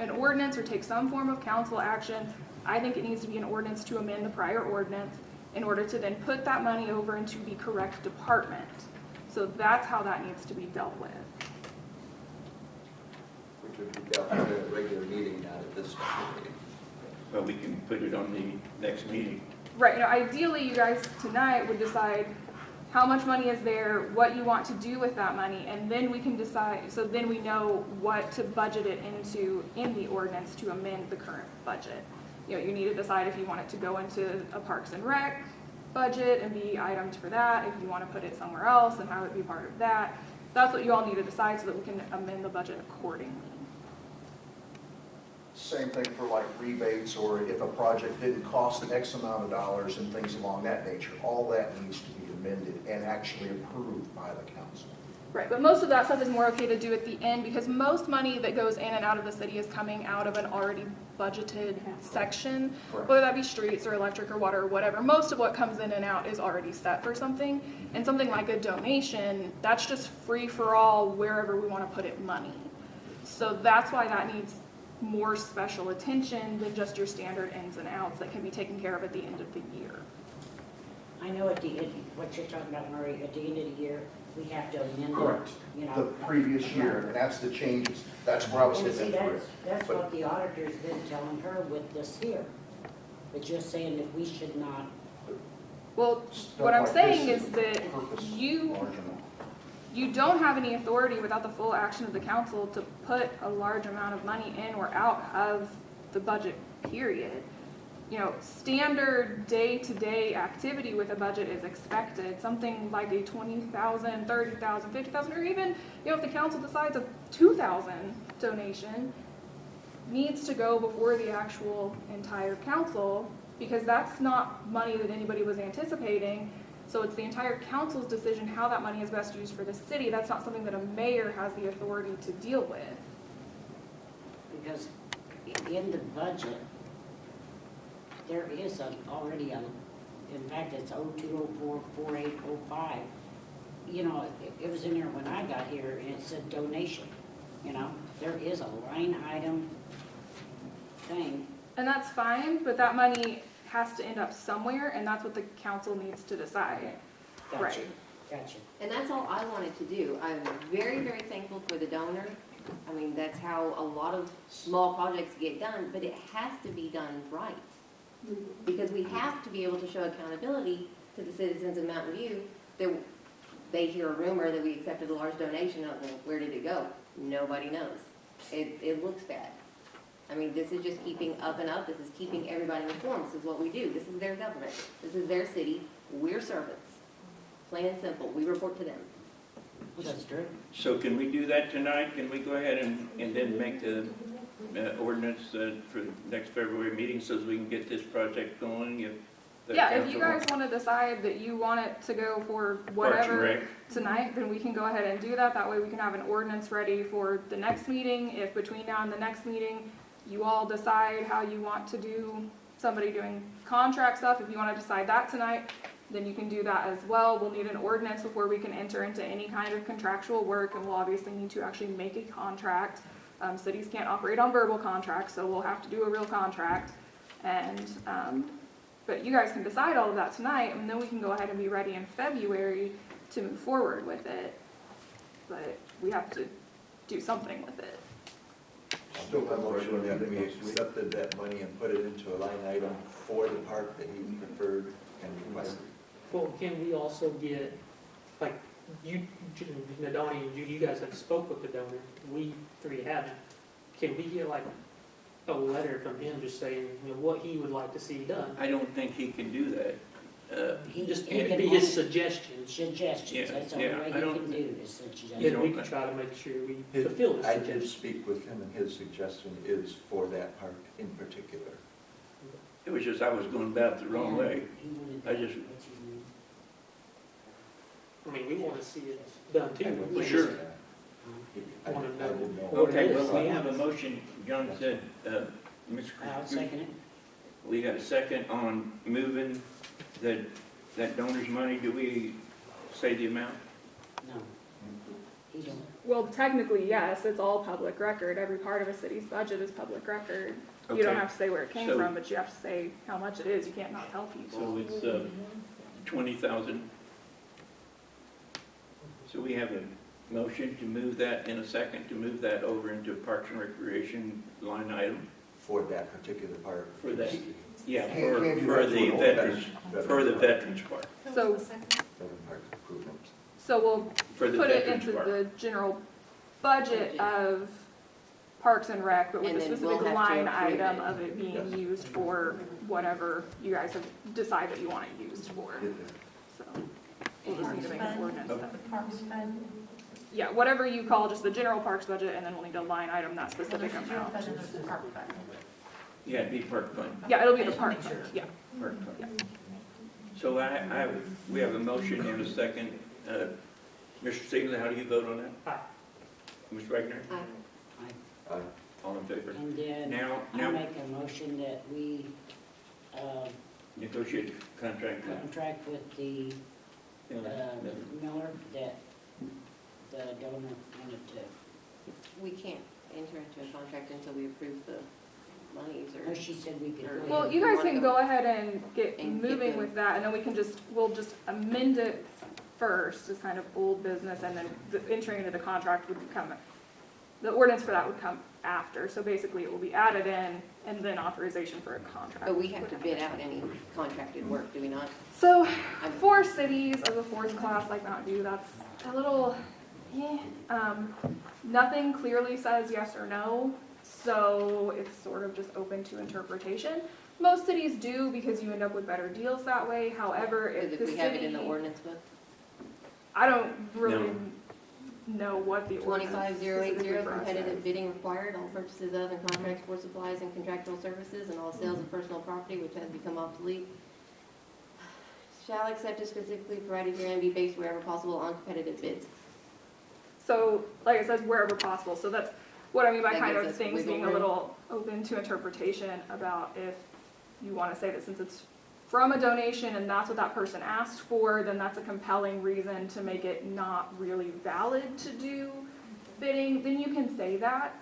an ordinance or take some form of council action. I think it needs to be an ordinance to amend the prior ordinance in order to then put that money over into the correct department. So that's how that needs to be dealt with. Which would be dealt with at a regular meeting, not at this special meeting. Well, we can put it on the next meeting. Right, you know, ideally you guys tonight would decide how much money is there, what you want to do with that money, and then we can decide, so then we know what to budget it into in the ordinance to amend the current budget. You know, you need to decide if you want it to go into a Parks and Rec budget and be items for that, if you want to put it somewhere else and have it be part of that. That's what you all need to decide so that we can amend the budget accordingly. Same thing for like rebates, or if a project didn't cost X amount of dollars and things along that nature. All that needs to be amended and actually approved by the council. Right, but most of that stuff is more okay to do at the end because most money that goes in and out of the city is coming out of an already budgeted section, Correct. whether that be streets or electric or water or whatever. Most of what comes in and out is already set for something. And something like a donation, that's just free for all wherever we want to put it money. So that's why that needs more special attention than just your standard ins and outs that can be taken care of at the end of the year. I know at the end, what you're talking about, Murray, at the end of the year, we have to amend it. Correct. You know. The previous year, and that's the changes. That's where I was And see, hitting through. that's But- what the auditor's been telling her with this here. But you're saying that we should not, Well, Stuff what I'm like saying this is that purpose you marginal. you don't have any authority without the full action of the council to put a large amount of money in or out of the budget, period. You know, standard day-to-day activity with a budget is expected. Something like a $20,000, $30,000, $50,000, or even, you know, if the council decides a $2,000 donation needs to go before the actual entire council because that's not money that anybody was anticipating. So it's the entire council's decision how that money is best used for the city. That's not something that a mayor has the authority to deal with. because in the budget, there is already in fact, it's 02044805. You know, it was in there when I got here and it said donation, you know? there is a line item thing. And that's fine, but that money has to end up somewhere, and that's what the council needs to decide. Gotcha, Right. gotcha. And that's all I wanted to do. I'm very, very thankful for the donor. I mean, that's how a lot of small projects get done, but it has to be done right. Because we have to be able to show accountability to the citizens of Mountain View that they hear a rumor that we accepted a large donation, oh, well, where did it go? Nobody knows. It looks bad. I mean, this is just keeping up and up. This is keeping everybody informed. This is what we do. This is their government. This is their city. We're servants. Plain and simple. We report to them. That's true. So can we do that tonight? Can we go ahead and then make the ordinance for the next February meeting so that we can get this project going? If the Yeah, if you council guys want to decide that you want it to go for Parks and whatever Rec. tonight, then we can go ahead and do that. That way we can have an ordinance ready for the next meeting. If between now and the next meeting, you all decide how you want to do somebody doing contract stuff, if you want to decide that tonight, then you can do that as well. We'll need an ordinance before we can enter into any kind of contractual work, and we'll obviously need to actually make a contract. Cities can't operate on verbal contracts, so we'll have to do a real contract. And, but you guys can decide all of that tonight, and then we can go ahead and be ready in February to move forward with it. But we have to do something with it. Still have motion that we accepted that money and put it into a line item for the park that he preferred and requested. Well, can we also get, like, you, Nadani and Judy, you guys have spoke with the donor, we three haven't. Can we get like a letter from him just saying, you know, what he would like to see done? I don't think he can do that. Just, He it'd can be his only- suggestions. Suggestions, Yeah, that's the only yeah, way I you don't can think- do is suggestions. You Then know, we can try to make sure we fulfill his I did suggestions. speak with him, and his suggestion is for that park in particular. It was just, I was going about the wrong way. He wanted I that. just- What's his name? I mean, we want to see it done I too. would Well, just- sure. I Wanna didn't know know. what it Okay, is. well, we have a motion, John said, Ms. I'll second it. We got a second on moving that donor's money. Do we say the amount? No. He don't. Well, technically, yes, it's all public record. Every part of a city's budget is public record. You don't Okay. have to say where it came So- from, but you have to say how much it is. You can't not tell people. So it's 20,000. So we have a motion to move that in a second, to move that over into Parks and Recreation line item For that particular park. for that, yeah, Can't do for that the for the whole veterans, for the veterans part, So, Veteran Park improvement. so we'll for the put it veterans into part. the general budget of Parks and Rec, but with And the then specific we'll have to line approve item it. of it being Yes. used for whatever you guys have decided you want it used for. Get that. So we'll just need to make an ordinance then. Parks Fund. Yeah, whatever you call just the general parks budget, and then we'll need to line item that specific amount. Yeah, it'd be park fund, Yeah, it'll be the park fund, yeah. park fund. So we have a motion and a second. Mr. Siegle, how do you vote on that? Aye. Ms. Wagner? Aye. All in favor? And then Now, I make a motion that we, negotiate contract. contract with the, Miller that the donor wanted to. We can't enter into a contract until we approve the monies Oh, or. she said we could. Or- go Well, ahead. you guys can go ahead and get And get moving the- with that, and then we can we'll just amend it first as kind of old business, and then the entering into the contract would come, the ordinance for that would come after. So basically, it will be added in, and then authorization for a contract. But we have to bid out any contracted work, do we not? So, for cities of a fourth class like Mountain View, that's a little, nothing clearly says yes or no, so it's sort of just open to interpretation. Most cities do because you end up with better deals that way. However, if Because the if we have it in the city, ordinance book. I don't really know what the ordinance 25080, specifically for us competitive is. bidding required, all purchases of and contracts for supplies and contractual services and all sales of personal property which has become obsolete shall accept as specifically provided herein be based wherever possible on competitive bids. So, like it says, wherever possible, so that's what I mean by That kind gives of us things wiggle being a room. little open to interpretation about if you want to say that since it's from a donation and that's what that person asked for, then that's a compelling reason to make it not really valid to do bidding, then you can say that.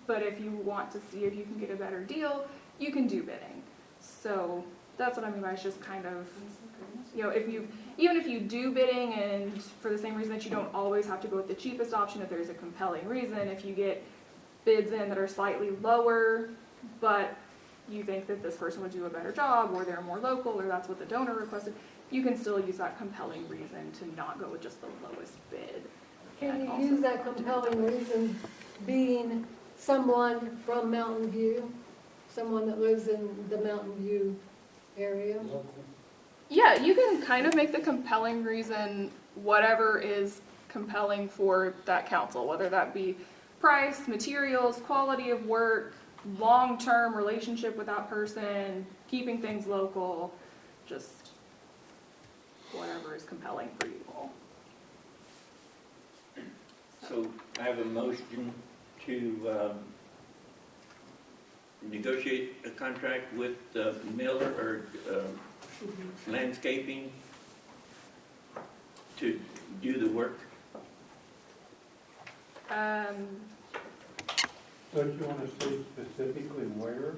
But if you want to see if you can get a better deal, you can do bidding. So that's what I mean by it's just kind of, even if you do bidding and for the same reason that you don't always have to go with the cheapest option, if there's a compelling reason, if you get bids in that are slightly lower, but you think that this person would do a better job, or they're more local, or that's what the donor requested, you can still use that compelling reason to not go with just the lowest bid. Can And you also- use that compelling reason being someone from Mountain View? Someone that lives in the Mountain View area? Local. Yeah, you can kind of make the compelling reason whatever is compelling for that council, whether that be price, materials, quality of work, long-term relationship with that person, keeping things local, just whatever is compelling for you all. So I have a motion to negotiate a contract with Miller or landscaping to do the work. Don't you want to say specifically where?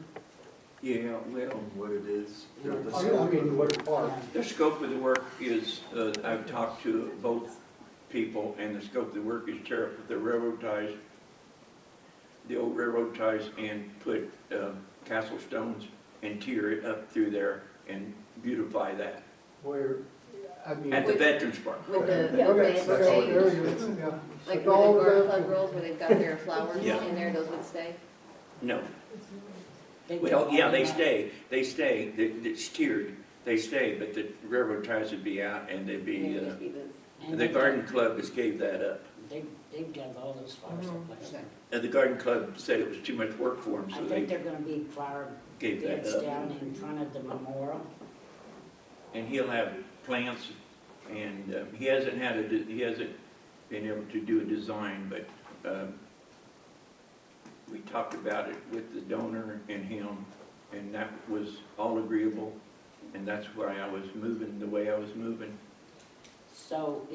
Yeah, well, And what it is. you know, the I scope mean, of the what part? the scope of the work is, I've talked to both people, and the scope of the work is tear up the railroad ties, the old railroad ties, and put castle stones and tear it up through there and beautify that Where, I mean. at the Veterans Park. With the Yeah. red That's all stage, there is, yeah. like It's where all the garden the- club girls, where they've got their flowers Yeah. in there, those would stay? No, They well, do yeah, all they that. stay, it's tiered, they stay, but the railroad ties would be out, and they'd be, Yeah, just be the- And the they've garden dug- club just gave that up. They've dug all those flowers up like that. And the garden club said it was too much work for them, I so think they they're gonna be flower gave that beds up. down in front of the memorial. And he'll have plants, and he hasn't been able to do a design, but we talked about it with the donor and him, and that was all agreeable, and that's why I was moving the way I was moving. So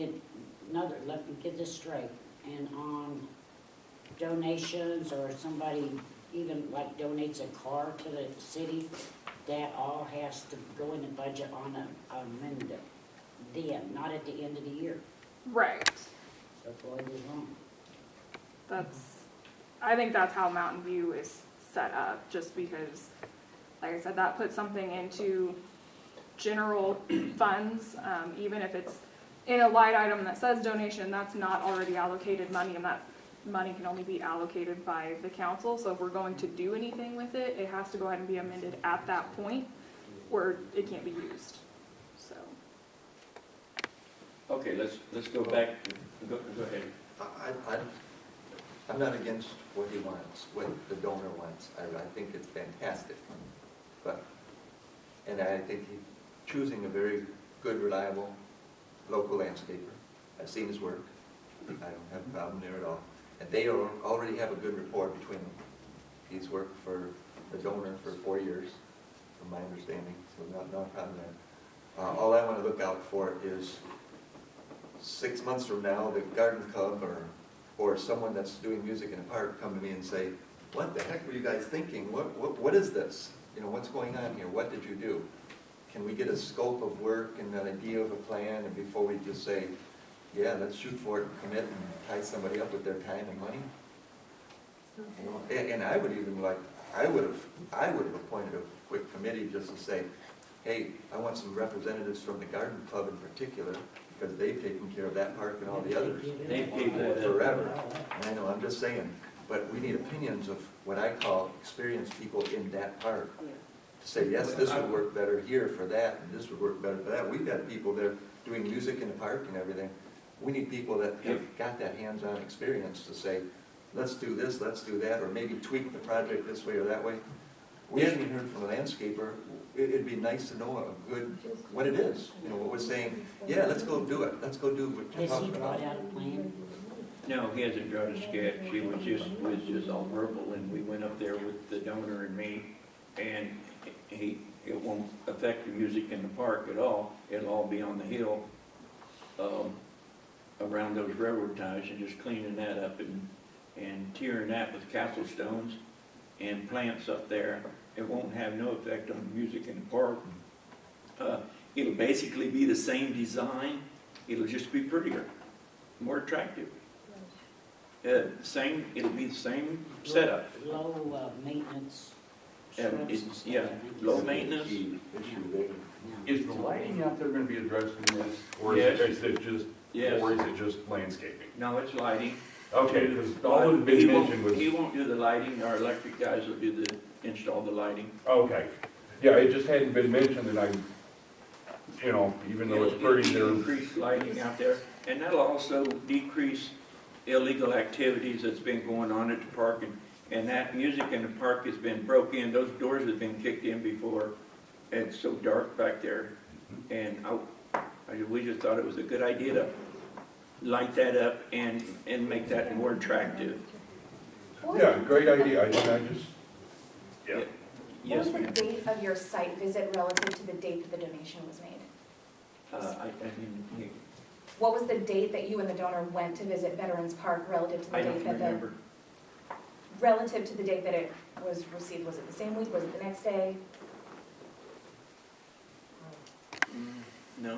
let me get this straight, and on donations or somebody even like donates a car to the city, that all has to go in the budget on a amendment then, not at the end of the year. Right. That's what I was wrong. I think that's how Mountain View is set up, just because, like I said, that puts something into general funds, even if it's in a line item that says donation, that's not already allocated money, and that money can only be allocated by the council. So if we're going to do anything with it, it has to go ahead and be amended at that point, or it can't be used, so. Okay, let's go back, go ahead. I'm not against what he wants, what the donor wants. I think it's fantastic. And I think he's choosing a very good, reliable, local landscaper. I've seen his work. I don't have a problem there at all. And they already have a good rapport between them. He's worked for the donor for 4 years, from my understanding, so no problem there. All I want to look out for is 6 months from now, the garden club or someone that's doing music in a park come to me and say, what the heck were you guys thinking? What is this? You know, what's going on here? What did you do? Can we get a scope of work and an idea of a plan, and before we just say, yeah, let's shoot for it and commit and tie somebody up with their time and money? You know, and I would even I would have appointed a quick committee just to say, hey, I want some representatives from the garden club in particular, because they've taken care of that park and all the others They gave that up. forever. And I know, I'm just saying, but we need opinions of what I call experienced people in that park. To say, yes, this would work better here for that, and this would work better for that. We've got people there doing music in the park and everything. We need people that have got that hands-on experience to say, let's do this, let's do that, or maybe tweak the project this way or that way. We haven't even heard from a landscaper. It'd be nice to know what it is. You know, what we're saying, yeah, let's go do it. Let's go do what you're Has he talking about. brought out a plan? No, he hasn't drawn a sketch. He was just all verbal, and we went up there with the donor and me, and it won't affect the music in the park at all. It'll all be on the hill. around those railroad ties and just cleaning that up and tiering that with castle stones and plants up there. It won't have no effect on music in the park. It'll basically be the same design, it'll just be prettier, more attractive. It'll be the same setup. Low, maintenance And shrubs it's, and stuff. yeah, I think low it's- maintenance. Key issue there. Yeah. Is the lighting out there gonna be addressed in this, or Yes. is it just, Yes. or is it just landscaping? No, it's lighting. Okay, because all that had He been won't- mentioned was, He won't do the lighting, our electric guys will install the lighting. okay. Yeah, it just hadn't been mentioned, and I, you know, even though it's pretty, It'll there, increase lighting out there, and that'll also decrease illegal activities that's been going on at the park, and that music in the park has been broke in, those doors have been kicked in before, and it's so dark back there, and we just thought it was a good idea to light that up and make that more attractive. yeah, great idea, I just, yeah. What Yes, was the ma'am. date of your site visit relative to the date that the donation was made? What was the date that you and the donor went to visit Veterans Park relative to the I date don't that the, remember. relative to the date that it was received? Was it the same week? Was it the next day? No.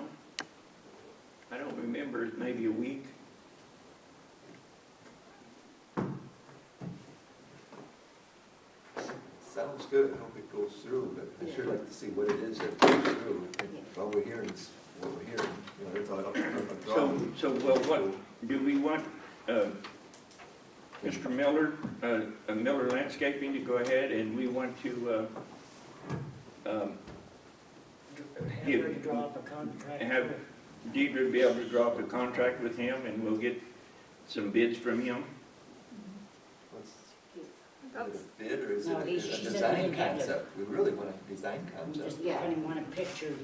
I don't remember, maybe a week. Sounds good, I hope it goes through, but I'd sure like to see what it is that goes through. All we're hearing is what we're hearing, you know, it's all a drawing. Well, what, do we want, Mr. Miller, Miller Landscaping to go ahead, and we want to, Have her draw up a contract. have Deidre be able to draw up a contract with him, and we'll get some bids from him? Is it a bid, or is No, it he- a she said he design didn't have to. concept? We really want a design We just concept. didn't want a picture.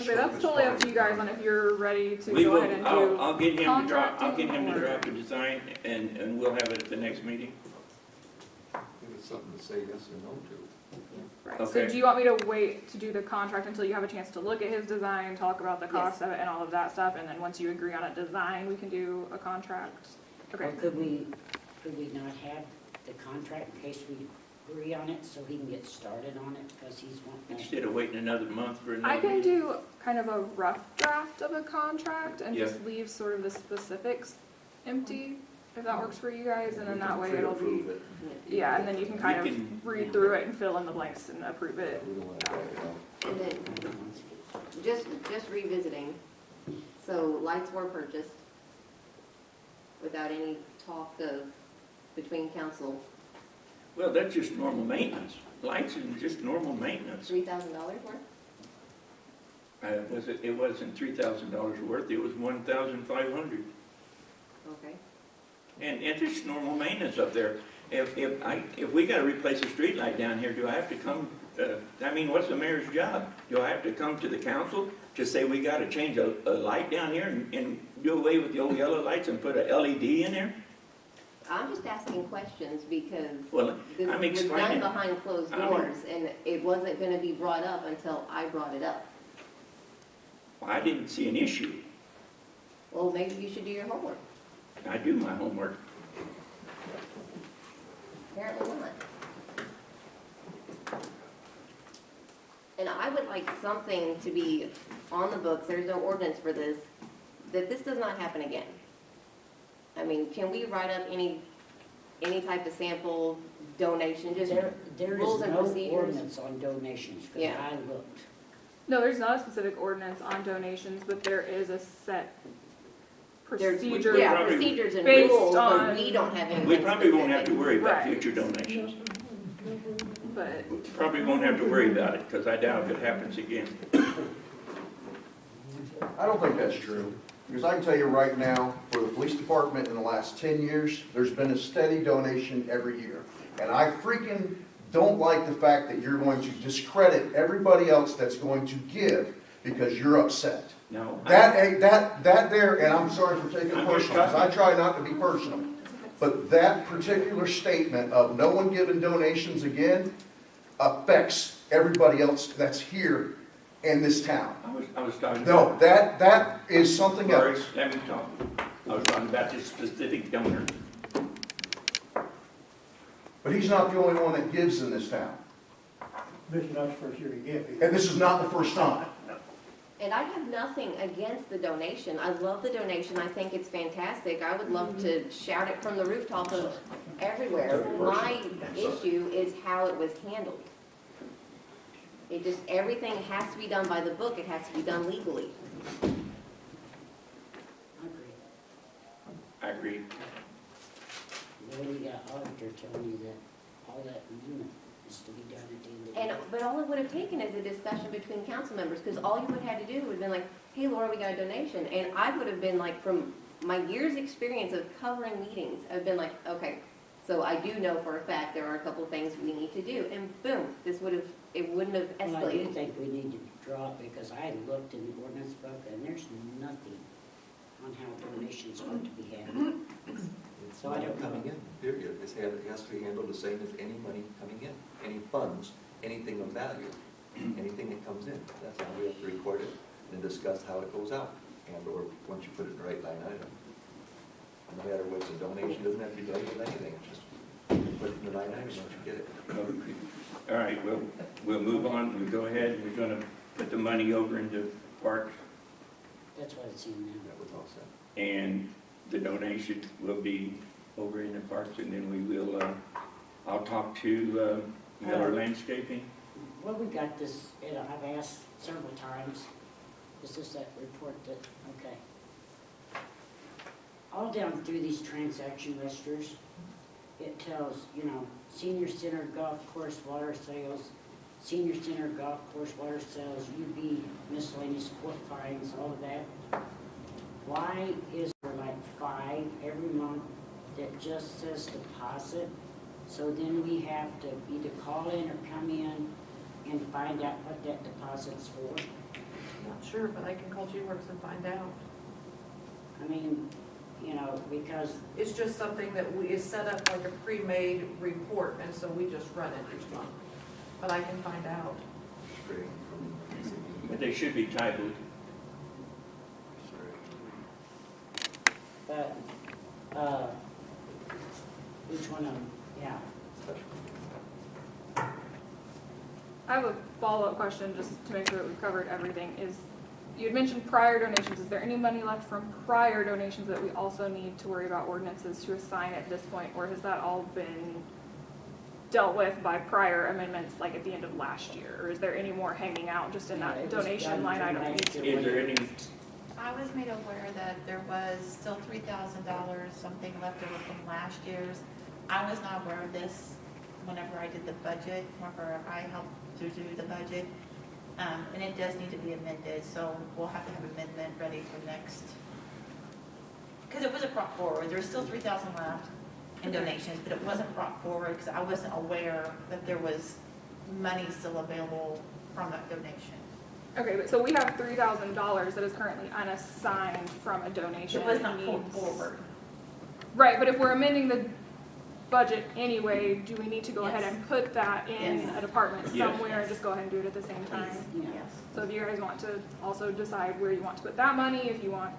Okay, that's totally up to you guys on if you're ready to We go will, ahead and I'll, do. I'll get him to draw, I'll contracting get him to or- draw up a design, and we'll have it at the next meeting. Give us something to say yes or no to. Right, so Okay. do you want me to wait to do the contract until you have a chance to look at his design, talk about the cost of it and all of that stuff, and then once you agree on a design, we can do a contract? Or Okay, could we not have the contract in case we agree on it, so he can get started on it, because he's wanting. Instead of waiting another month for another I can meeting. do kind of a rough draft of a contract and Yeah. just leave sort of the specifics empty, if that works for you guys, and then that way We can it'll be, pre-approve it. yeah, and then you can kind We of can- read through it and fill in the blanks and approve it. We don't want to drag it out. And then, just revisiting, so lights were purchased without any talk of, between council, Well, that's just normal maintenance. Lights is just normal maintenance. $3,000 worth? It wasn't $3,000 worth, it was $1,500. Okay. And it's just normal maintenance up there. If we gotta replace a street light down here, do I have to come, what's the mayor's job? Do I have to come to the council to say we gotta change a light down here and do away with the old yellow lights and put a LED in there? I'm just asking questions because Well, this I'm was done explaining. behind closed I mean- doors, and it wasn't gonna be brought up until I brought it up. I didn't see an issue. Well, maybe you should do your homework. I do my homework. Apparently not. And I would like something to be on the books, there's no ordinance for this, that this does not happen again. I mean, can we write up any type of sample donation, just There is rules and no procedures? ordinance on donations, because Yeah. I looked. No, there's not a specific ordinance on donations, but there is a set There's- procedure. Yeah, Probably- procedures and based rules, but on- we don't have anything We probably won't have to specific. worry about Right. future donations. But We probably won't have to worry about it, because I doubt if it happens again. I don't think that's true, because I can tell you right now, for the police department in the last 10 years, there's been a steady donation every year. And I freaking don't like the fact that you're going to discredit everybody else that's going to give because you're upset. No. That there, and I'm sorry for taking it I'm just personal, because I talking. try not to be personal. But that particular statement of no one giving donations again affects everybody else that's here. in this town. I was talking. No, that is something Sorry, else. let me talk. I was talking about this specific donor. But he's not the only one that gives in this town. This is not the first year to give. And this is not the first time. And I have nothing against the donation. I love the donation. I think it's fantastic. I would love to shout it from the rooftop of everywhere. My issue is how it was handled. It just, everything has to be done by the book. It has to be done legally. I agree. I agree. Then you got auditor telling you that all that amendment is to be done at the end of the And, year. but all it would have taken is a discussion between council members, because all you would have had to do would have been like, hey, Laura, we got a donation. And I would have been like, from my year's experience of covering meetings, I've been like, okay, so I do know for a fact there are a couple of things we need to do. And boom, this would have, it wouldn't have Well, I do escalated. think we need to draw it, because I looked in the ordinance book, and there's nothing on how donations are to be handled. It's So I money don't know. coming in, period. It has to be handled the same as any money coming in, any funds, anything of value, anything that comes in. That's how we have to record it and discuss how it goes out, and or once you put it in the right line item. No matter what's a donation, doesn't have to be done with anything, it's just put it in the line item once you get it. All right, we'll move on. We'll go ahead. We're gonna put the money over into parks, That's what it's in now. That was all set. and the donation will be over in the parks, and then we will, I'll talk to Miller Landscaping. Well, we got this, you know, I've asked several times, is this that report that, okay. All down through these transaction registers, it tells, you know, senior center golf course water sales, senior center golf course water sales, UB miscellaneous court fines, all of that. Why is there like 5 every month that just says deposit? So then we have to either call in or come in and find out what that deposit's for. Not sure, but I can call G-Works and find out. I mean, you know, because, It's just something that is set up like a pre-made report, and so we just run it each month. But I can find out. Straight from PCB. But they should be titled. but, each one of them, yeah. I have a follow-up question, just to make sure that we've covered everything, is, you had mentioned prior donations, is there any money left from prior donations that we also need to worry about ordinances to assign at this point, or has that all been dealt with by prior amendments, like at the end of last year, or is there any more hanging out just in Yeah, that it was donation done line item? last year. Is there any, I was made aware that there was still $3,000, something left over from last year's. I was not aware of this whenever I did the budget, whenever I helped to do the budget. And it does need to be amended, so we'll have to have amendment ready for next. Because it wasn't brought forward, there's still 3,000 left in donations, but it wasn't brought forward because I wasn't aware that there was money still available from that donation. Okay, but so we have $3,000 that is currently unassigned from a donation. It was not that pulled needs- forward. Right, but if we're amending the budget anyway, do we need to go ahead Yes. and put that in Yes. a department Yes. somewhere and just go ahead and do it at the same time? Yeah. Yes. So if you guys want to also decide where you want to put that money, if you want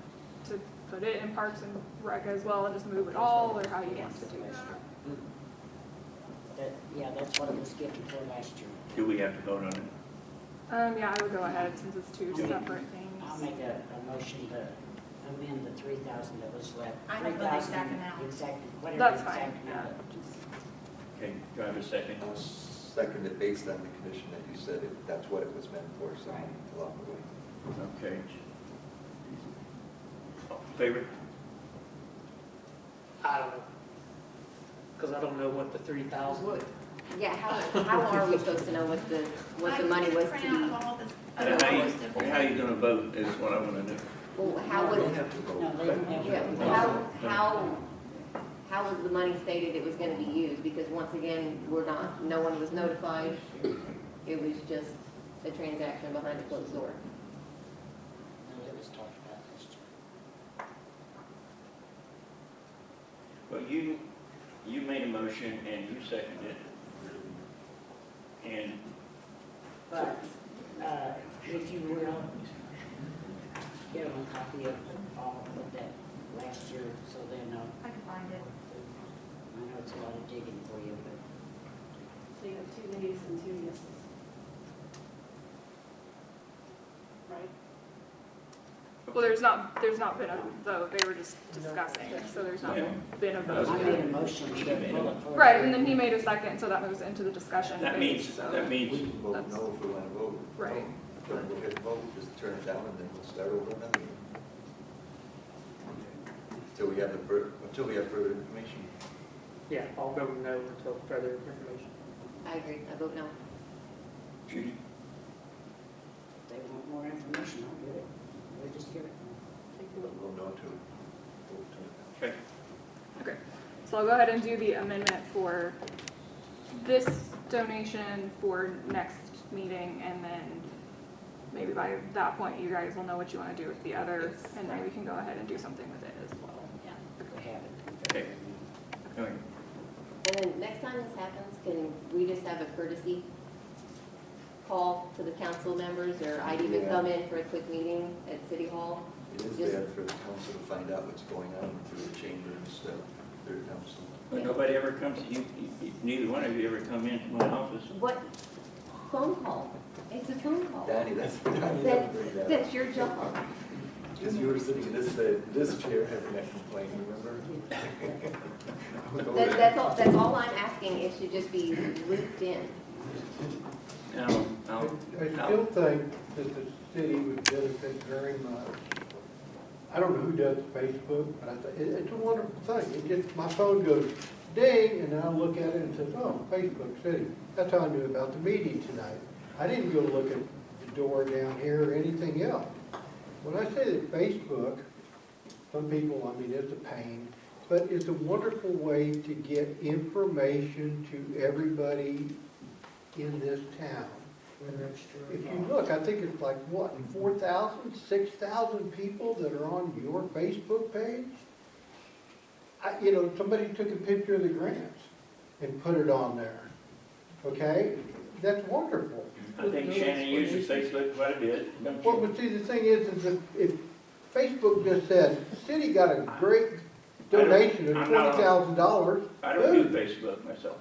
to put it in Parks and Rec as well and just move it all, or how you want to do it. Yeah, that's what it was given for last year. do we have to vote on it? Yeah, I would go ahead since it's two separate I'll things. make a motion to amend the 3,000 that was left. I don't know the exact amount. Exactly, whatever That's the exact fine, amount. Okay, do I have a second? I'll second it based on the condition that you said it, that's what it was meant for, so Right. along the way. Okay. Favor? I don't know. Because I don't know what the 3,000. Yeah, how are we supposed to know what the money was to be? And how you gonna vote is what I wanna know. Well, how You was, don't have to vote. No, they don't have to. yeah, how was the money stated it was gonna be used? Because once again, no one was notified. It was just a transaction behind a closed door. No, it was talked about last year. Well, you made a motion and you seconded it. And But, if you will, give them a copy of all of that last year, so they know. I can find it. I know it's a lot of digging for you, but. So you have 2 nays and 2 yeses. Right? Well, there's not been a vote, they were just discussing, so there's not Yeah. been a vote. I made a motion to get bullet for. Right, and then he made a second, so that moves into the discussion That phase, means, so. that We means, can vote That's- no if we want to vote. Right. Don't go ahead and vote, just turn it down and then we'll start over another one. Until we have further information. Yeah, I'll go no until further information. I agree, I vote no. Judy, If they want more information, I'll do it. We'll just give it. We'll know to vote to it. okay, Okay, so I'll go ahead and do the amendment for this donation for next meeting, and then maybe by that point, you guys will know what you want to do with the other, and then we can go ahead and do something with it as well. Yeah, we have it. okay. All right. And then next time this happens, can we just have a courtesy call to the council members, or I'd even Yeah. come in for a quick meeting at City Hall? It is Just- bad for the council to find out what's going on through the chamber and stuff, their council. But nobody ever comes, neither one of you ever come into my office. What, phone call? It's a phone call. Donnie, Donnie never That- bring that up. That's your job. Because you were sitting in this chair having that complaint, remember? That's all I'm asking, it should just be looped in. Now, I still think that the city would benefit very much. I don't know who does Facebook, but it's a wonderful thing. It just, my phone goes ding, and then I look at it and says, oh, Facebook City. That's how I knew about the meeting tonight. I didn't go look at the door down here or anything else. When I say that Facebook, some people, I mean, it's a pain, but it's a wonderful way to get information to everybody in this town. If you look, I think it's like, what, 4,000, 6,000 people that are on your Facebook page? Somebody took a picture of the grants and put it on there, okay? That's wonderful. I think Shannon uses Facebook quite a bit, don't Well, you? but see, the thing is if Facebook just said, city got a great donation of I'm not on- $20,000. I don't do Facebook myself.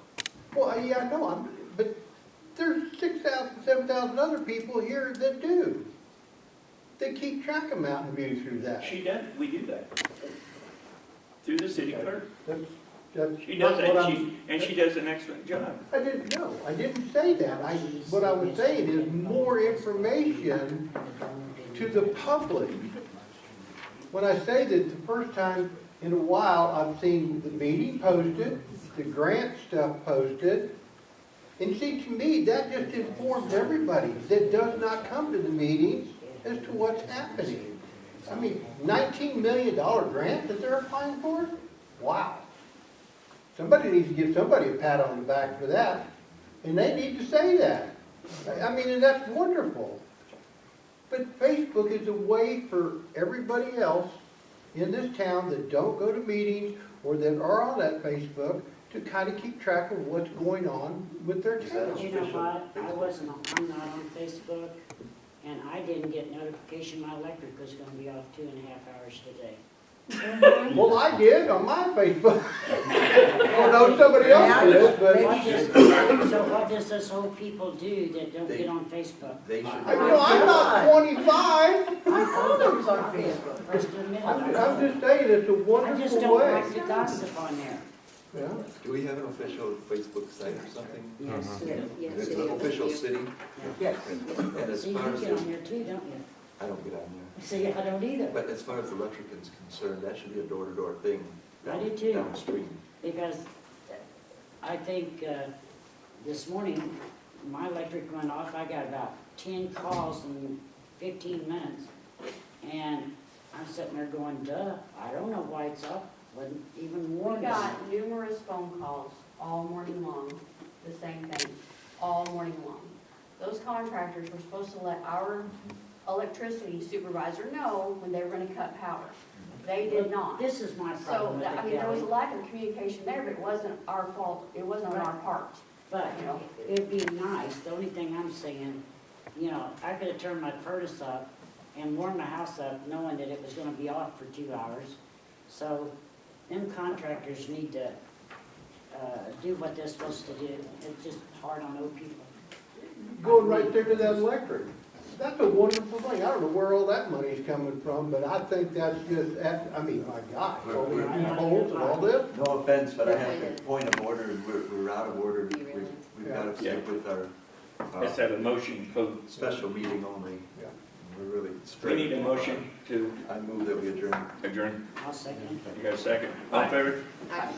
Well, yeah, I know, but there's 6,000, 7,000 other people here that do. They keep track of Mountain View through that. She does, we do that. Through the city clerk. That's She does not that, what and she does an excellent job. I didn't know. I didn't say that. What I was saying is more information to the public. When I say that the first time in a while, I've seen the meeting posted, the grant stuff posted. And see, to me, that just informs everybody that does not come to the meetings as to what's happening. I mean, $19 million grant that they're applying for? Wow. Somebody needs to give somebody a pat on the back for that, and they need to say that. I mean, and that's wonderful. But Facebook is a way for everybody else in this town that don't go to meetings or that are on that Facebook to kind of keep track of what's going on with their town. You know what, I'm not on Facebook, and I didn't get notification my electric was gonna be off 2.5 hours today. Well, I did on my Facebook. Well, no, somebody else did, but So what does this whole people do that don't get on Facebook? They should. I'm not 25. I thought it was on Facebook. First admit it. I'm just saying, it's a I just wonderful don't way. like the gossip on there. Yeah. Do we have an official Facebook site or something? Yes. Yes, It's it an is. official city? Yes. And as See, you far as, get on there too, don't you? I don't get on there. See, I don't either. But as far as the electric is concerned, that should be a door-to-door thing. I do too. Downstream. Because I think this morning, my electric went off. I got about 10 calls in 15 minutes. And I'm sitting there going, duh, I don't know why it's up. Wasn't even We warned. got numerous phone calls all morning long, the same thing, all morning long. Those contractors were supposed to let our electricity supervisor know when they were gonna cut power. They did not. This is my So, problem with I it, mean, there was a Kelly. lack of communication there, but it wasn't our fault, it wasn't on our part. But it'd be nice, the only thing I'm saying you know, I could have turned my furnace up and warmed my house up knowing that it was gonna be off for 2 hours. So them contractors need to, do what they're supposed to do. It's just hard on old people. Going right there to that electric. That's a wonderful thing. I don't know where all that money's coming from, but I think that's just, I mean, my gosh, all these holes and all this. No offense, but I have a point of order, we're out of order. We've got to stick with our Let's have a motion to, special meeting only. Yeah. We're really. we need a motion to I move that we adjourn. adjourn. I'll second. You got a second? All in favor? I-